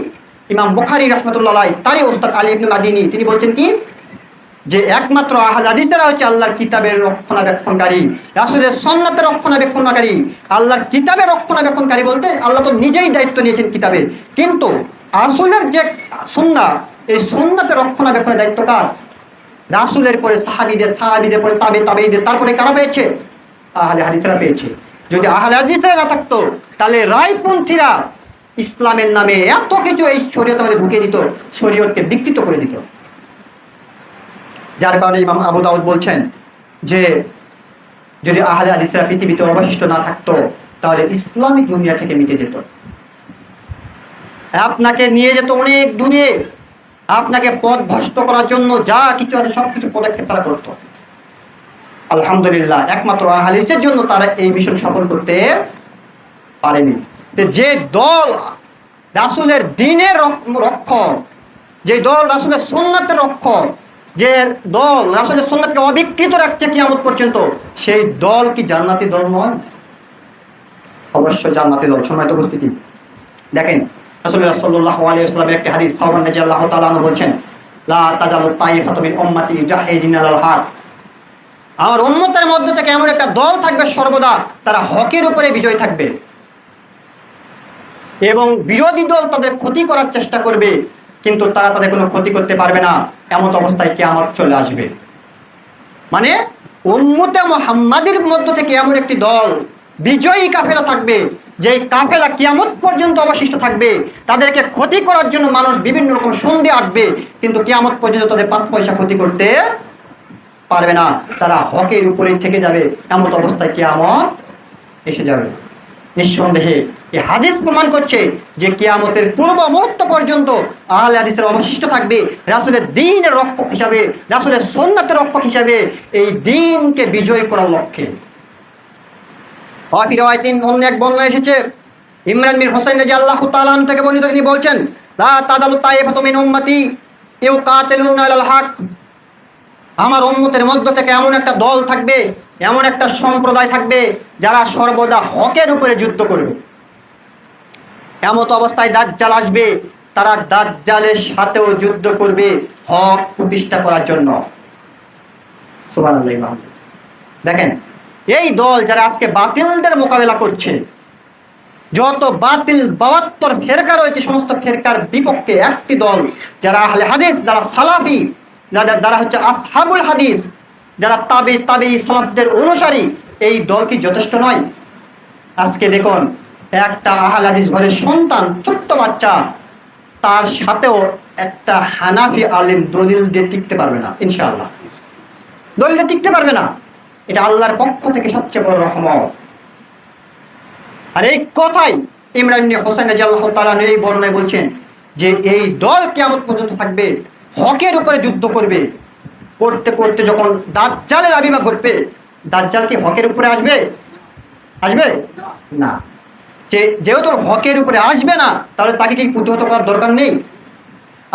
ইমাম বুখারী রাহমাতুল্লাহ আলাইহি, তারই উস্তাদ আলী ইবনে মাদিনী, তিনি বলছেন কি, যে একমাত্র আহলে হাদিসরা হচ্ছে আল্লাহর কিতাবের রক্ষণাবেক্ষণকারী, রাসূলের সুন্নাতের রক্ষণাবেক্ষণকারী। আল্লাহর কিতাবের রক্ষণাবেক্ষণকারী বলতে আল্লাহ তো নিজেই দায়িত্ব নিয়েছেন কিতাবের, কিন্তু রাসূলের যে সুন্নাহ, এই সুন্নাতের রক্ষণাবেক্ষণের দায়িত্ব কার? রাসূলের পরে সাহাবীদের, সাহাবীদের পরে তাবেঈদের, তারপরে কারা পেয়েছে? আহলে হাদিসরা পেয়েছে। যদি আহলে হাদিসরা না থাকতো, তাহলে রায়পন্থীরা ইসলামের নামে এত কিছু এই শরীয়তের মধ্যে ঢুকিয়ে দিত, শরীয়তকে বিকৃত করে দিত। যার কারণে ইমাম আবু দাউদ বলছেন যে যদি আহলে হাদিসরা পৃথিবীতে অবশিষ্ট না থাকতো, তাহলে ইসলামিক দুনিয়া থেকে মিটে যেত। আপনাকে নিয়ে যেত অনেক দূরে, আপনাকে পথ ভ্রষ্ট করার জন্য যা কিছু আছে সবকিছু পদক্ষেপ তারা করতো। আলহামদুলিল্লাহ, একমাত্র আহলে হাদিসের জন্য তারা এই মিশন সফল করতে পারেনি। যে দল রাসূলের দ্বীনের রক্ষক, যে দল রাসূলের সুন্নাতের রক্ষক, যে দল রাসূলের সুন্নাতকে অবিকৃত রাখছে কিয়ামত পর্যন্ত, সেই দল কি জান্নাতি দল নয়? অবশ্যই জান্নাতি দল। সম্মানিত উপস্থিতি, দেখেন রাসূলুল্লাহ সাল্লাল্লাহু আলাইহি ওয়াসাল্লামের একটি হাদিস, সাওবান রাদিয়াল্লাহু তাআলা আনহু বলছেন, লা তাজালু তাইফাতু মিন উম্মতি জাহিদিনা আলাল হক, আমার উম্মতের মধ্যে থেকে এমন একটা দল থাকবে সর্বদা তারা হকের উপরে বিজয় থাকবে এবং বিরোধী দল তাদের ক্ষতি করার চেষ্টা করবে, কিন্তু তারা তাদের কোনো ক্ষতি করতে পারবে না। এমন অবস্থায় কিয়ামত চলে আসবে। মানে উম্মতে মুহাম্মাদের মধ্য থেকে এমন একটি দল বিজয়ী কাফেলা থাকবে, যে কাফেলা কিয়ামত পর্যন্ত অবশিষ্ট থাকবে। তাদেরকে ক্ষতি করার জন্য মানুষ বিভিন্ন রকম সন্ধি আটবে, কিন্তু কিয়ামত পর্যন্ত তাদের 5 পয়সা ক্ষতি করতে পারবে না। তারা হকের উপরেই থেকে যাবে। এমন অবস্থায় কিয়ামত এসে যাবে। নিঃসন্দেহে এই হাদিস প্রমাণ করছে যে কিয়ামতের পূর্ব মুহূর্ত পর্যন্ত আহলে হাদিসের অবশিষ্ট থাকবে রাসূলের দ্বীনের রক্ষক হিসাবে, রাসূলের সুন্নাতের রক্ষক হিসাবে, এই দ্বীনকে বিজয় করার লক্ষ্যে। অন্য এক বর্ণনা এসেছে, ইমরান বিন হুসাইন রাদিয়াল্লাহু তাআলা আনহু থেকে বর্ণিত, তিনি বলছেন, লা তাজালু তাইফাতু মিন উম্মতি ইউকাতিলুনা আলাল হক, আমার উম্মতের মধ্য থেকে এমন একটা দল থাকবে, এমন একটা সম্প্রদায় থাকবে যারা সর্বদা হকের উপরে যুদ্ধ করবে। এমত অবস্থায় দাজ্জাল আসবে, তারা দাজ্জালের সাথেও যুদ্ধ করবে হক প্রতিষ্ঠা করার জন্য। সুবহানাল্লাহ। দেখেন এই দল যারা আজকে বাতিলদের মোকাবেলা করছে, যত বাতিল 72 ফেরকা রয়েছে, সমস্ত ফেরকার বিপক্ষে একটি দল যারা আহলে হাদিস, যারা সালাফি, যারা হচ্ছে আসহাবুল হাদিস, যারা তাবি সালাফদের অনুসারী, এই দল কি যথেষ্ট নয়? আজকে দেখুন একটা আহলে হাদিস ঘরের সন্তান, ছোট্ট বাচ্চা, তার সাথেও একটা হানাফি আলেম দলিল দিয়ে টিকতে পারবে না। ইনশাআল্লাহ দলিল দিয়ে টিকতে পারবে না। এটা আল্লাহর পক্ষ থেকে সবচেয়ে বড় রহমত। আর এই কথাই ইমরান ইবনে হুসাইন রাদিয়াল্লাহু তাআলা এই বর্ণনায় বলছেন যে এই দল কিয়ামত পর্যন্ত থাকবে, হকের উপরে যুদ্ধ করবে। করতে করতে যখন দাজ্জালের আবির্ভাব ঘটবে, দাজ্জাল কি হকের উপরে আসবে? আসবে না। যেহেতু হকের উপরে আসবে না, তাহলে তাকে কি প্রতিহত করার দরকার নেই?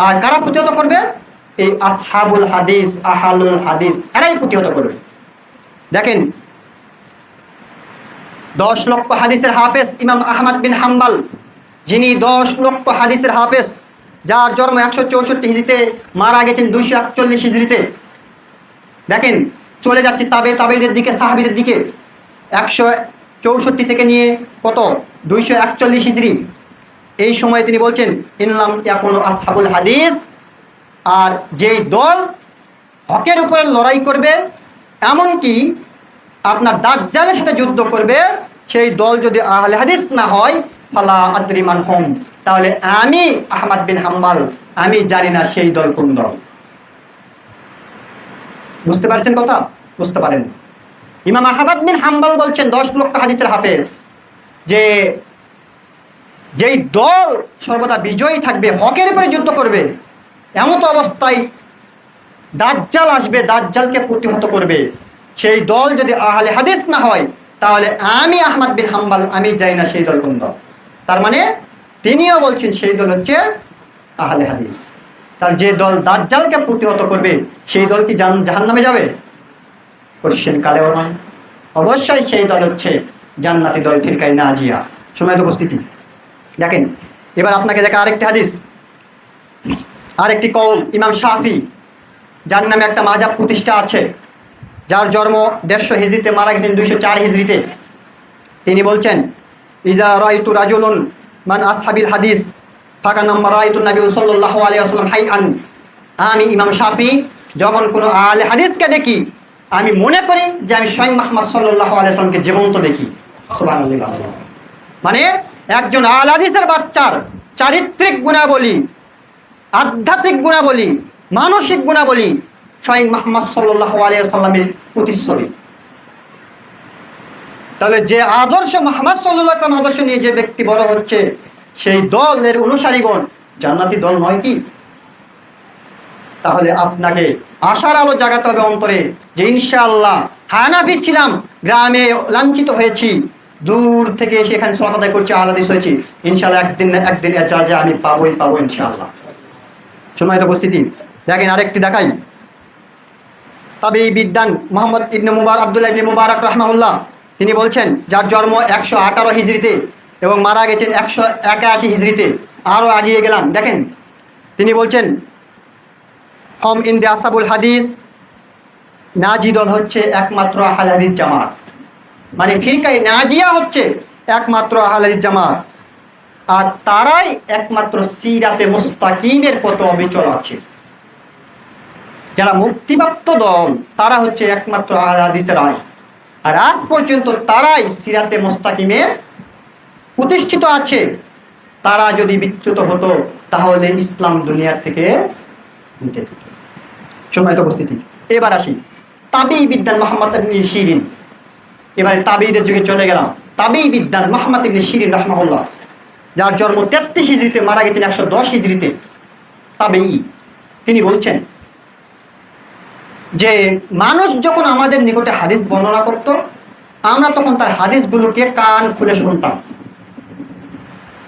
আর কারা প্রতিহত করবে? এই আসহাবুল হাদিস, আহলুল হাদিস, এরাই প্রতিহত করবে। দেখেন 10 লক্ষ হাদিসের হাফেজ ইমাম আহমদ বিন হাম্বল, যিনি 10 লক্ষ হাদিসের হাফেজ, যার জন্ম 164 হিজরিতে, মারা গেছেন 241 হিজরিতে। দেখেন চলে যাচ্ছে তাবেঈদের দিকে, সাহাবীদের দিকে। 164 থেকে নিয়ে কত 241 হিজরি, এই সময় তিনি বলছেন, ইনলাম ইয়াকুনু আসহাবুল হাদিস, আর যেই দল হকের উপরে লড়াই করবে, এমনকি আপনার দাজ্জালের সাথে যুদ্ধ করবে, সেই দল যদি আহলে হাদিস না হয়, ফালা আদরি মান হুম, তাহলে আমি আহমদ বিন হাম্বল, আমি জানি না সেই দল কোন দল। বুঝতে পারছেন কথা? বুঝতে পারেন? ইমাম আহমদ বিন হাম্বল বলছেন, 10 লক্ষ হাদিসের হাফেজ, যে যেই দল সর্বদা বিজয়ী থাকবে, হকের উপরে যুদ্ধ করবে, এমন অবস্থায় দাজ্জাল আসবে, দাজ্জালকে প্রতিহত করবে, সেই দল যদি আহলে হাদিস না হয়, তাহলে আমি আহমদ বিন হাম্বল, আমি জানি না সেই দল কোন দল। তার মানে তিনিও বলছেন সেই দল হচ্ছে আহলে হাদিস। তার যে দল দাজ্জালকে প্রতিহত করবে, সেই দল কি জাহান্নামে যাবে? কোশ্চেন কালেও নয়। অবশ্যই সেই দল হচ্ছে জান্নাতি দল, ফিরকায়ে নাজিয়া। সম্মানিত উপস্থিতি, দেখেন এবার আপনাকে দেখা আরেকটি হাদিস, আরেকটি কওল, ইমাম শাফি, যার নামে একটা মাযহাব প্রতিষ্ঠা আছে, যার জন্ম 150 হিজরিতে, মারা গেছেন 204 হিজরিতে। তিনি বলছেন, ইজা রাআইতু রাজুলুন মান আসহাবিল হাদিস ফাকান্নামা রাআইতু নবী সাল্লাল্লাহু আলাইহি ওয়াসাল্লাম হাইআন, আমি ইমাম শাফি যখন কোনো আহলে হাদিসকে দেখি, আমি মনে করি যে আমি স্বয়ং মুহাম্মদ সাল্লাল্লাহু আলাইহি ওয়াসাল্লামকে জীবন্ত দেখি। সুবহানাল্লাহ। মানে একজন আহলে হাদিসের বাচ্চার চারিত্রিক গুণাবলী, আধ্যাত্মিক গুণাবলী, মানসিক গুণাবলী স্বয়ং মুহাম্মদ সাল্লাল্লাহু আলাইহি ওয়াসাল্লামের প্রতিচ্ছবি। তাহলে যে আদর্শ মুহাম্মদ সাল্লাল্লাহু আলাইহি ওয়াসাল্লাম আদর্শ নিয়ে যে ব্যক্তি বড় হচ্ছে, সেই দলের অনুসারীগণ জান্নাতি দল নয় কি? তাহলে আপনাকে আশার আলো জাগাতে হবে অন্তরে, যে ইনশাআল্লাহ হানাফি ছিলাম, গ্রামে লাঞ্ছিত হয়েছি, দূর থেকে এসে এখানে সালাত আদায় করছে, আহলে হাদিস হয়েছি, ইনশাআল্লাহ একদিন না একদিন এর যা আমি পাবো ইনশাআল্লাহ। সম্মানিত উপস্থিতি, দেখেন আরেকটি দেখাই। তাবেঈ বিদ্বান মুহাম্মদ ইবনে মুবারক, আব্দুল্লাহ ইবনে মুবারক রাহমাহুল্লাহ, তিনি বলছেন, যার জন্ম 118 হিজরিতে এবং মারা গেছেন 181 হিজরিতে, আরও আগিয়ে গেলাম। দেখেন তিনি বলছেন, হম ইন্দে আসাবুল হাদিস, নাজি দল হচ্ছে একমাত্র আহলে হাদিস জামাত, মানে ফিরকায়ে নাজিয়া হচ্ছে একমাত্র আহলে হাদিস জামাত, আর তারাই একমাত্র সিরাতে মুস্তাকিমের পথ অবিচল আছে। যারা মুক্তিপ্রাপ্ত দল তারা হচ্ছে একমাত্র আহলে হাদিসের আয়, আর আজ পর্যন্ত তারাই সিরাতে মুস্তাকিমে প্রতিষ্ঠিত আছে। তারা যদি বিচ্যুত হতো তাহলে ইসলাম দুনিয়ার থেকে মিটে যেত। সম্মানিত উপস্থিতি, এবার আসি তাবেঈ বিদ্বান মুহাম্মদ ইবনে শিরিন। এবারে তাবেঈদের যুগে চলে গেলাম। তাবেঈ বিদ্বান মুহাম্মদ ইবনে শিরিন রাহমাহুল্লাহ, যার জন্ম 33 হিজরিতে, মারা গেছেন 110 হিজরিতে, তাবেঈ। তিনি বলছেন যে মানুষ যখন আমাদের নিকটে হাদিস বর্ণনা করত, আমরা তখন তার হাদিসগুলোকে কান খুলে শুনতাম।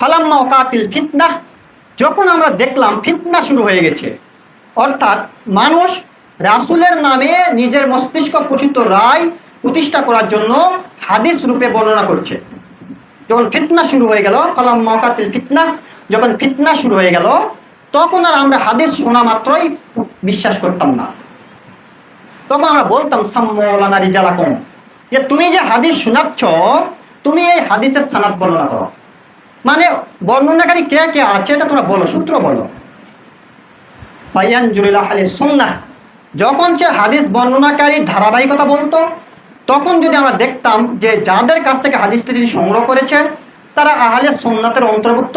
ফালাম্মা ওয়াকাতিল ফিতনাহ, যখন আমরা দেখলাম ফিতনা শুরু হয়ে গেছে, অর্থাৎ মানুষ রাসূলের নামে নিজের মস্তিষ্ক পোষিত রায় প্রতিষ্ঠা করার জন্য হাদিস রূপে বর্ণনা করছে, যখন ফিতনা শুরু হয়ে গেল, ফালাম্মা ওয়াকাতিল ফিতনাহ, যখন ফিতনা শুরু হয়ে গেল, তখন আর আমরা হাদিস শোনা মাত্রই বিশ্বাস করতাম না। তখন আমরা বলতাম, সাম্মালানা রিজালাকুম, যে তুমি যে হাদিস শোনাচ্ছ, তুমি এই হাদিসের সানাদ বর্ণনা করো, মানে বর্ণনাকারী কে কে আছে এটা তোমরা বলো, সূত্র বলো। ফায়ানজুরিল আহলে সুন্নাহ, যখন সে হাদিস বর্ণনাকারী ধারাবাহিকতা বলতো, তখন যদি আমরা দেখতাম যে যাদের কাছ থেকে হাদিসটা যিনি সংগ্রহ করেছে তারা আহলে সুন্নাতের অন্তর্ভুক্ত,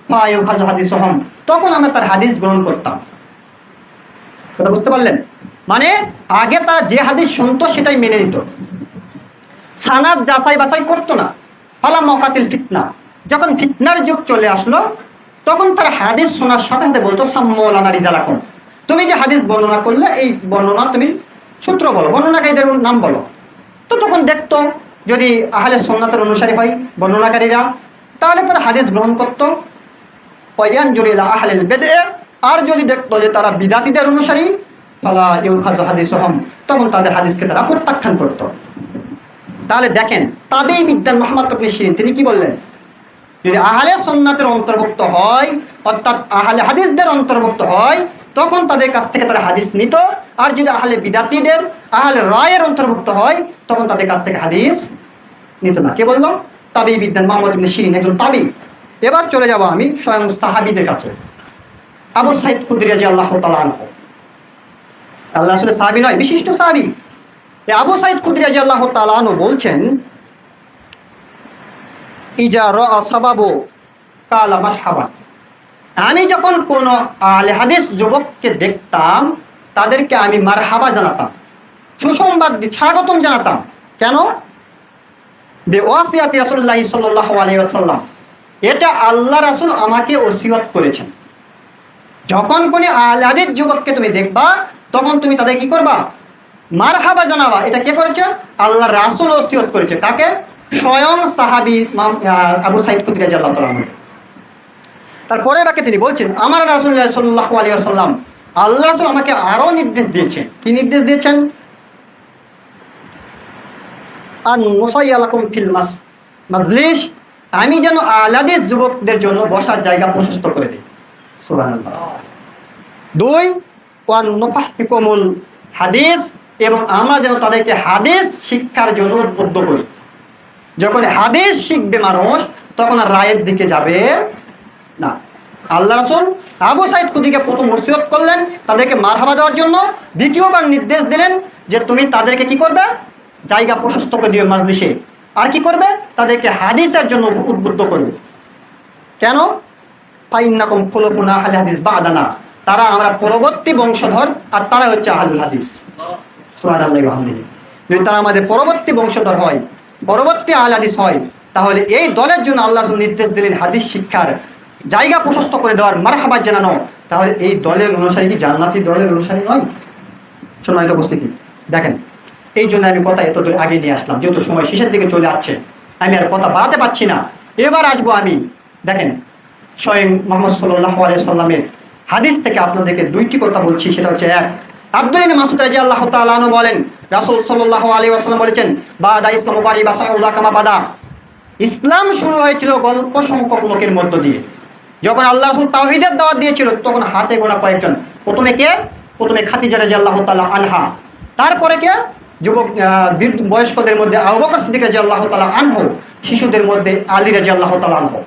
ফায়ুখাযু হাদিসুহুম, তখন আমরা তার হাদিস গ্রহণ করতাম। কথা বুঝতে পারলেন? মানে আগে তারা যে হাদিস শুনতো সেটাই মেনে নিত, সানাদ যাচাই বাছাই করতো না। ফালাম্মা ওয়াকাতিল ফিতনা, যখন ফিতনার যুগ চলে আসলো, তখন তারা হাদিস শোনার সাথে সাথে বলতো, সাম্মালানা রিজালাকুম, তুমি যে হাদিস বর্ণনা করলে এই বর্ণনা তুমি সূত্র বলো, বর্ণনাকারীদের নাম বলো। তো তখন দেখতো যদি আহলে সুন্নাতের অনুসারী হয় বর্ণনাকারীরা, তাহলে তারা হাদিস গ্রহণ করতো। ওয়ায়ানজুরু ইলা আহলিল বিদআহ, আর যদি দেখতো যে তারা বিদাতীদের অনুসারী, ফালা ইউখাযু হাদিসুহুম, তখন তাদের হাদিসকে তারা প্রত্যাখ্যান করতো। তাহলে দেখেন তাবেঈ বিদ্বান মুহাম্মদ ইবনে শিরিন তিনি কি বললেন, যদি আহলে সুন্নাতের অন্তর্ভুক্ত হয়, অর্থাৎ আহলে হাদিসদের অন্তর্ভুক্ত হয়, তখন তাদের কাছ থেকে তারা হাদিস নিত, আর যদি আহলে বিদাতীদের, আহলে রায়ের অন্তর্ভুক্ত হয়, তখন তাদের কাছ থেকে হাদিস নিত না। কে বললো? তাবেঈ বিদ্বান মুহাম্মদ ইবনে শিরিন, একজন তাবেঈ। এবার চলে যাব আমি স্বয়ং সাহাবীদের কাছে। আবু সাঈদ খুদরী রাদিয়াল্লাহু তাআলা আনহু, আল্লাহ আসলে সাহাবী নয়, বিশিষ্ট সাহাবী। আবু সাঈদ খুদরী রাদিয়াল্লাহু তাআলা আনহু বলছেন, ইজা রাআ সাবাবু কালা মারহাবা, আমি যখন কোন আহলে হাদিস যুবককে দেখতাম, তাদেরকে আমি মারহাবা জানাতাম, সুসংবাদ স্বাগতম জানাতাম। কেন? বিওয়াসিয়াতি রাসূলুল্লাহি সাল্লাল্লাহু আলাইহি ওয়াসাল্লাম, এটা আল্লাহ রাসূল আমাকে ওসিয়ত করেছেন। যখন কোন আহলে হাদিস যুবককে তুমি দেখবা, তখন তুমি তাদের কি করবা? মারহাবা জানাবা। এটা কে করেছে? আল্লাহ রাসূল ওসিয়ত করেছে। কাকে? স্বয়ং সাহাবী আবু সাঈদ খুদরী রাদিয়াল্লাহু তাআলা আনহু। তারপরে বাকি তিনি বলছেন, আমার রাসূলুল্লাহ সাল্লাল্লাহু আলাইহি ওয়াসাল্লাম, আল্লাহ রাসূল আমাকে আরো নির্দেশ দিয়েছেন। কি নির্দেশ দিয়েছেন? আন নুসাইয়ালাকুম ফিল মাজলিস, আমি যেন আহলে হাদিস যুবকদের জন্য বসার জায়গা প্রশস্ত করে দিই। সুবহানাল্লাহ। 2, ওয়ান নুফাহিকুমুল হাদিস, এবং আমরা যেন তাদেরকে হাদিস শিক্ষার জন্য উদ্বুদ্ধ করি। যখন হাদিস শিখবে মানুষ, তখন আর রায়ের দিকে যাবে না। আল্লাহ রাসূল আবু সাঈদ খুদরীকে প্রথম ওসিয়ত করলেন তাদেরকে মারহাবা দেওয়ার জন্য, দ্বিতীয়বার নির্দেশ দিলেন যে তুমি তাদেরকে কি করবে? জায়গা প্রশস্ত করে দিবে মাজলিসে। আর কি করবে? তাদেরকে হাদিসের জন্য উদ্বুদ্ধ করবে। কেন? ফাইন্নাকুম খুলুকুনা আহলে হাদিস বাদানা, তারা আমরা পরবর্তী বংশধর, আর তারা হচ্ছে আহলুল হাদিস। সুবহানাল্লাহি ওয়া বিহামদিহি। যদি তারা আমাদের পরবর্তী বংশধর হয়, পরবর্তী আহলে হাদিস হয়, তাহলে এই দলের জন্য আল্লাহ নির্দেশ দিলেন হাদিস শিক্ষার জায়গা প্রশস্ত করে দেওয়ার, মারহাবা জানানো। তাহলে এই দলের অনুসারী কি জান্নাতি দলের অনুসারী নয়? সম্মানিত উপস্থিতি, দেখেন এই জন্য আমি কথা এত দূর আগে নিয়ে আসলাম, যেহেতু সময় শেষের দিকে চলে যাচ্ছে। আমি আর কথা বাড়াতে পারছি না। এবার আসবো আমি, দেখেন স্বয়ং মুহাম্মদ সাল্লাল্লাহু আলাইহি সাল্লামের হাদিস থেকে আপনাদেরকে দুইটি কথা বলছি। সেটা হচ্ছে, এক, আব্দুল্লাহ ইবনে মাসউদ রাদিয়াল্লাহু তাআলা আনহু বলেন, রাসূল সাল্লাল্লাহু আলাইহি ওয়াসাল্লাম বলেছেন, বাদা ইসলামু গারিবা সাউদা কামা বাদা। ইসলাম শুরু হয়েছিল অল্প সংখ্যক লোকের মধ্য দিয়ে। যখন আল্লাহ রাসূল তাওহীদের দাওয়াত দিয়েছিল তখন হাতে গোনা কয়েকজন। প্রথমে কে? প্রথমে খাদিজা রাদিয়াল্লাহু তাআলা আনহা, তারপরে কে? যুবক বয়স্কদের মধ্যে আবু বকর সিদ্দিক রাদিয়াল্লাহু তাআলা আনহু, শিশুদের মধ্যে আলী রাদিয়াল্লাহু তাআলা আনহু।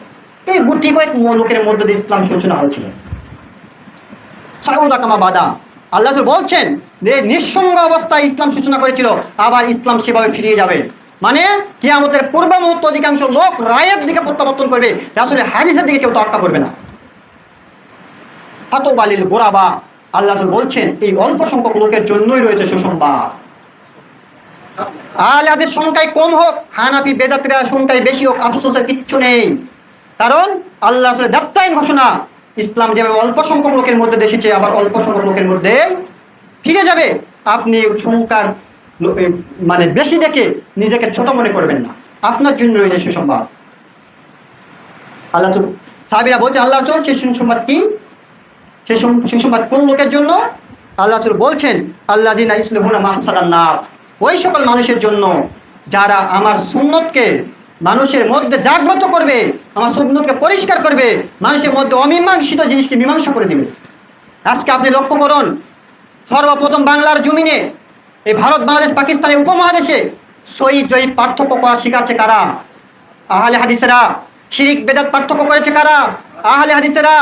এই গুটি কয়েক লোকের মধ্যে দিয়ে ইসলাম সূচনা হয়েছিল। সাউদা কামা বাদা, আল্লাহ রাসূল বলছেন যে নিঃসঙ্গ অবস্থায় ইসলাম সূচনা করেছিল, আবার ইসলাম সেভাবে ফিরিয়ে যাবে। মানে কিয়ামতের পূর্ব মুহূর্তে অধিকাংশ লোক রায়ের দিকে প্রত্যাবর্তন করবে, রাসূলের হাদিসের দিকে কেউ তোয়াক্কা করবে না। ফাতওয়ালিল গুরাবা, আল্লাহ রাসূল বলছেন এই অল্প সংখ্যক লোকের জন্যই রয়েছে সুসংবাদ। আহলে হাদিস সংখ্যায় কম হোক, হানাফি বেদাতীরা সংখ্যায় বেশি হোক, আফসোসের কিচ্ছু নেই। কারণ আল্লাহ রাসূলের দাত্তাইন ঘোষণা, ইসলাম যেভাবে অল্প সংখ্যক লোকের মধ্যে এসেছে আবার অল্প সংখ্যক লোকের মধ্যে ফিরে যাবে। আপনি সংখ্যার মানে বেশি দেখে নিজেকে ছোট মনে করবেন না, আপনার জন্য রয়েছে সুসংবাদ। আল্লাহ সাহাবীরা বলছে, আল্লাহ রাসূল সেই সুসংবাদ কি? সেই সুসংবাদ কোন লোকের জন্য? আল্লাহ রাসূল বলছেন, আল্লাযিনা ইসলাহুনা মাহসাদান নাস, ওই সকল মানুষের জন্য যারা আমার সুন্নতকে মানুষের মধ্যে জাগ্রত করবে, আমার সুন্নতকে পরিষ্কার করবে, মানুষের মধ্যে অমীমাংসিত জিনিসকে মীমাংসা করে দিবে। আজকে আপনি লক্ষ্য করুন, সর্বপ্রথম বাংলার জমিনে, এই ভারত, বাংলাদেশ, পাকিস্তানের উপমহাদেশে সহিহ জয়ীফ পার্থক্য করা শিখাচ্ছে কারা? আহলে হাদিসেরা। শিরিক বেদাত পার্থক্য করেছে কারা? আহলে হাদিসেরা।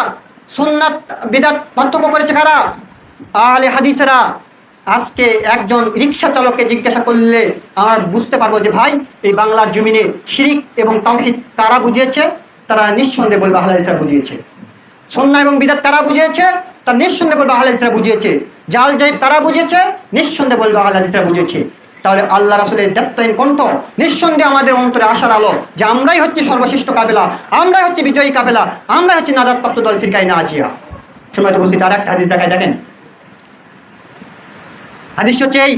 সুন্নাত বিদআত পার্থক্য করেছে কারা? আহলে হাদিসেরা। আজকে একজন রিক্সা চালককে জিজ্ঞাসা করলে আমরা বুঝতে পারবো যে ভাই এই বাংলার জমিনে শিরিক এবং তাওহীদ কারা বুঝিয়েছে? তারা নিঃসন্দেহে বলবে আহলে হাদিসরা বুঝিয়েছে। সুন্নাহ এবং বিদআত কারা বুঝিয়েছে? তারা নিঃসন্দেহে বলবে আহলে হাদিসরা বুঝিয়েছে। জাল জয়ীব কারা বুঝিয়েছে? নিঃসন্দেহে বলবে আহলে হাদিসরা বুঝিয়েছে। তাহলে আল্লাহ রাসূলের দাত্তাইন কণ্ঠ নিঃসন্দেহে আমাদের অন্তরে আশার আলো যে আমরাই হচ্ছে সর্বশ্রেষ্ঠ কাফেলা, আমরাই হচ্ছে বিজয়ী কাফেলা, আমরাই হচ্ছে নাজাতপ্রাপ্ত দল ফিরকায়ে নাজিয়া। সময় তো বুঝতে, আর একটা হাদিস দেখায়, দেখেন হাদিস হচ্ছে এই,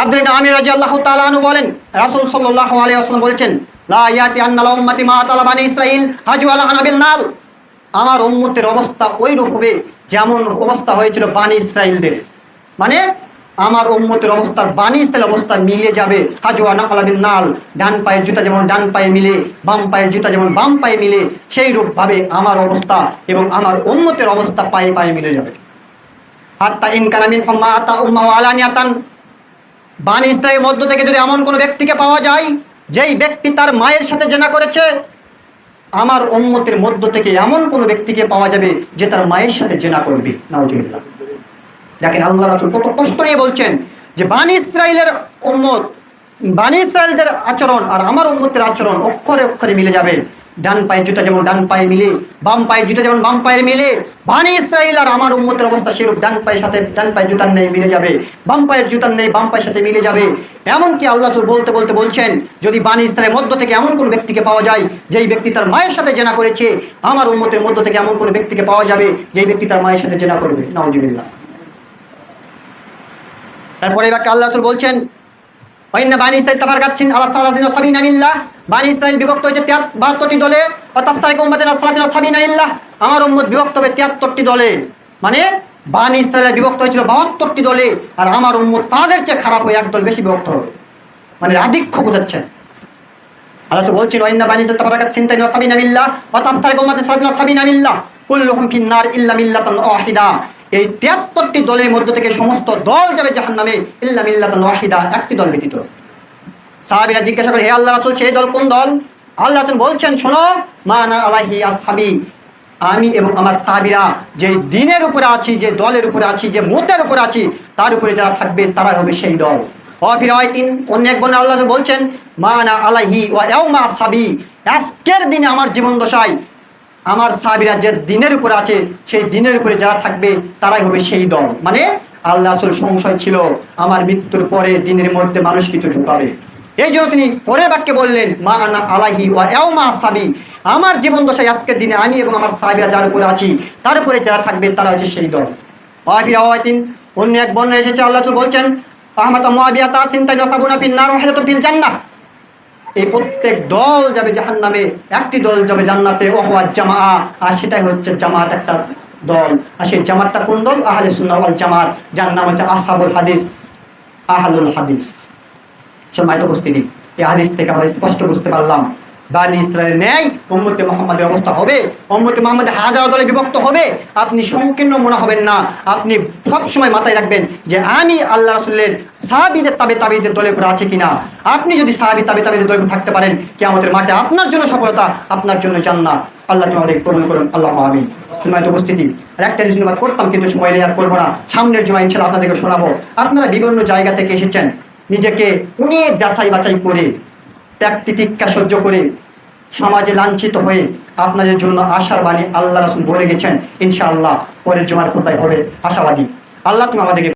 আব্দুল্লাহ ইবনে আমির রাদিয়াল্লাহু তাআলা আনহু বলেন, রাসূল সাল্লাল্লাহু আলাইহি ওয়াসাল্লাম বলেছেন, লা ইয়াতি আন্নাল উম্মতি মা তালা বানি ইসরাঈল হাজু আলা আনাবিল নাল। আমার উম্মতের অবস্থা ওই রূপ হবে যেমন অবস্থা হয়েছিল বানি ইসরাঈলদের। মানে আমার উম্মতের অবস্থা বানি ইসরাঈল অবস্থা মিলে যাবে। হাজু আলা আনাবিল নাল, ডান পায়ের জুতা যেমন ডান পায়ে মিলে, বাম পায়ের জুতা যেমন বাম পায়ে মিলে, সেই রূপ ভাবে আমার অবস্থা এবং আমার উম্মতের অবস্থা পায়ে পায়ে মিলে যাবে। হাত্তা ইন কানা মিনহুম মা আতা উম্মাহু আলানিয়াতান, বানি ইসরাঈলের মধ্য থেকে যদি এমন কোনো ব্যক্তিকে পাওয়া যায় যেই ব্যক্তি তার মায়ের সাথে জেনা করেছে, আমার উম্মতের মধ্য থেকে এমন কোনো ব্যক্তিকে পাওয়া যাবে যে তার মায়ের সাথে জেনা করবে। নাউজুবিল্লাহ। দেখেন আল্লাহ রাসূল কত কষ্ট নিয়ে বলছেন যে বানি ইসরাঈলের উম্মত, বানি ইসরাঈলদের আচরণ আর আমার উম্মতের আচরণ অক্ষরে অক্ষরে মিলে যাবে। ডান পায়ের জুতা যেমন ডান পায়ে মিলে, বাম পায়ের জুতা যেমন বাম পায়ে মিলে, বানি ইসরাঈল আর আমার উম্মতের অবস্থা সেরূপ ডান পায়ের সাথে ডান পায়ের জুতার নেই মিলে যাবে, বাম পায়ের জুতার নেই বাম পায়ের সাথে মিলে যাবে। এমনকি আল্লাহ রাসূল বলতে বলতে বলছেন, যদি বানি ইসরাঈলের মধ্য থেকে এমন কোনো ব্যক্তিকে পাওয়া যায় যেই ব্যক্তি তার মায়ের সাথে জেনা করেছে, আমার উম্মতের মধ্য থেকে এমন কোনো ব্যক্তিকে পাওয়া যাবে যেই ব্যক্তি তার মায়ের সাথে জেনা করবে। নাউজুবিল্লাহ। তারপরে এবার আল্লাহ রাসূল বলছেন, ওয়াইন্না বানি ইসরাঈল তাফারকাতছিন আলা সালাসিন ওয়া সাবিনা মিল্লাহ, বানি ইসরাঈল বিভক্ত হয়েছে 72টি দলে। ওয়া তাফতারিকু উম্মাতুন আলা সালাসিন ওয়া সাবিনা মিল্লাহ, আমার উম্মত বিভক্ত হবে 73টি দলে। মানে বানি ইসরাঈল বিভক্ত হয়েছিল 72টি দলে, আর আমার উম্মত তাদের চেয়ে খারাপ হয়ে একদল বেশি বিভক্ত হবে। মানে আধিক্য বোঝাচ্ছেন। আল্লাহ বলছেন, ওয়াইন্না বানি ইসরাঈল তাফারকাতছিন ওয়া সাবিনা মিল্লাহ ওয়া তাফতারিকু উম্মাতুন আলা সালাসিন ওয়া সাবিনা মিল্লাহ কুল্লুহুম ফিন-নার ইল্লা মিল্লাতান ওয়াহিদা। এই 73টি দলের মধ্য থেকে সমস্ত দল যাবে জাহান্নামে ইল্লা মিল্লাতান ওয়াহিদা, একটি দল ব্যতীত। সাহাবীরা জিজ্ঞাসা করে, হে আল্লাহর রাসূল সেই দল কোন দল? আল্লাহ বলছেন, শোনো, মা আনা আলাইহি আসহাবি, আমি এবং আমার সাহাবীরা যে দ্বীনের উপরে আছি, যে দলের উপরে আছি, যে মতের উপরে আছি, তার উপরে যারা থাকবে তারা হবে সেই দল। অন্য এক বর্ণনায় আল্লাহ বলছেন, মা আনা আলাইহি ওয়া ইয়াউমা আসহাবি, আজকের দিনে আমার জীবন দশায় আমার সাহাবীরা যে দ্বীনের উপরে আছে সেই দ্বীনের উপরে যারা থাকবে তারাই হবে সেই দল। মানে আল্লাহ রাসূল সংশয় ছিল আমার মৃত্যুর পরে দ্বীনের মধ্যে মানুষ কিছু ঢুকাবে, এই জন্য তিনি পরের বাক্যে বললেন, মা আনা আলাইহি ওয়া ইয়াউমা আসহাবি, আমার জীবন দশায় আজকের দিনে আমি এবং আমার সাহাবীরা যার উপরে আছি তার উপরে যারা থাকবে তারা হচ্ছে সেই দল। অন্য এক বর্ণনায় এসেছে, আল্লাহ রাসূল বলছেন, আহমাদ মুআবিয়া তাসিন তাইন সাবুনা ফিন নার ওয়া হাদাতু ফিল জান্নাহ, এই প্রত্যেক দল যাবে জাহান্নামে, একটি দল যাবে জান্নাতে, ওয়া জামা, আর সেটাই হচ্ছে জামাত, একটা দল। আর সেই জামাতটা কোন দল? আহলে সুন্নাহ ওয়াল জামাত, যার নাম হচ্ছে আসহাবুল হাদিস, আহলুল হাদিস। সম্মানিত উপস্থিতি, এই হাদিস থেকে আমরা স্পষ্ট বুঝতে পারলাম বানি ইসরায়েলের ন্যায় উম্মতে মুহাম্মাদের অবস্থা হবে। উম্মতে মুহাম্মাদ হাজার দলে বিভক্ত হবে। আপনি সংকীর্ণ মনে হবেন না। আপনি সবসময় মাথায় রাখবেন যে আমি আল্লাহ রাসূলের সাহাবীদের তাবেঈদের দলে করে আছে কিনা। আপনি যদি সাহাবী তাবেঈদের দলে থাকতে পারেন, কিয়ামতের মাঠে আপনার জন্য সফলতা, আপনার জন্য জান্নাত। আল্লাহ তোমাদের কবুল করুন, আল্লাহুম্মা আমিন। সম্মানিত উপস্থিতি, আর একটা জিনিস করতাম কিন্তু সময় নেই, আর করবো না। সামনের জুমায় ইনশাআল্লাহ আপনাদেরকে শোনাবো। আপনারা বিভিন্ন জায়গা থেকে এসেছেন, নিজেকে অনেক যাচাই বাছাই করে, ত্যাগ তিতিক্ষা সহ্য করে, সমাজে লাঞ্ছিত হয়ে আপনাদের জন্য আশার বাণী আল্লাহ রাসূল বলে গেছেন। ইনশাআল্লাহ পরের জুমার খুতবায় হবে আশাবাদী। আল্লাহ তুমি আমাদেরকে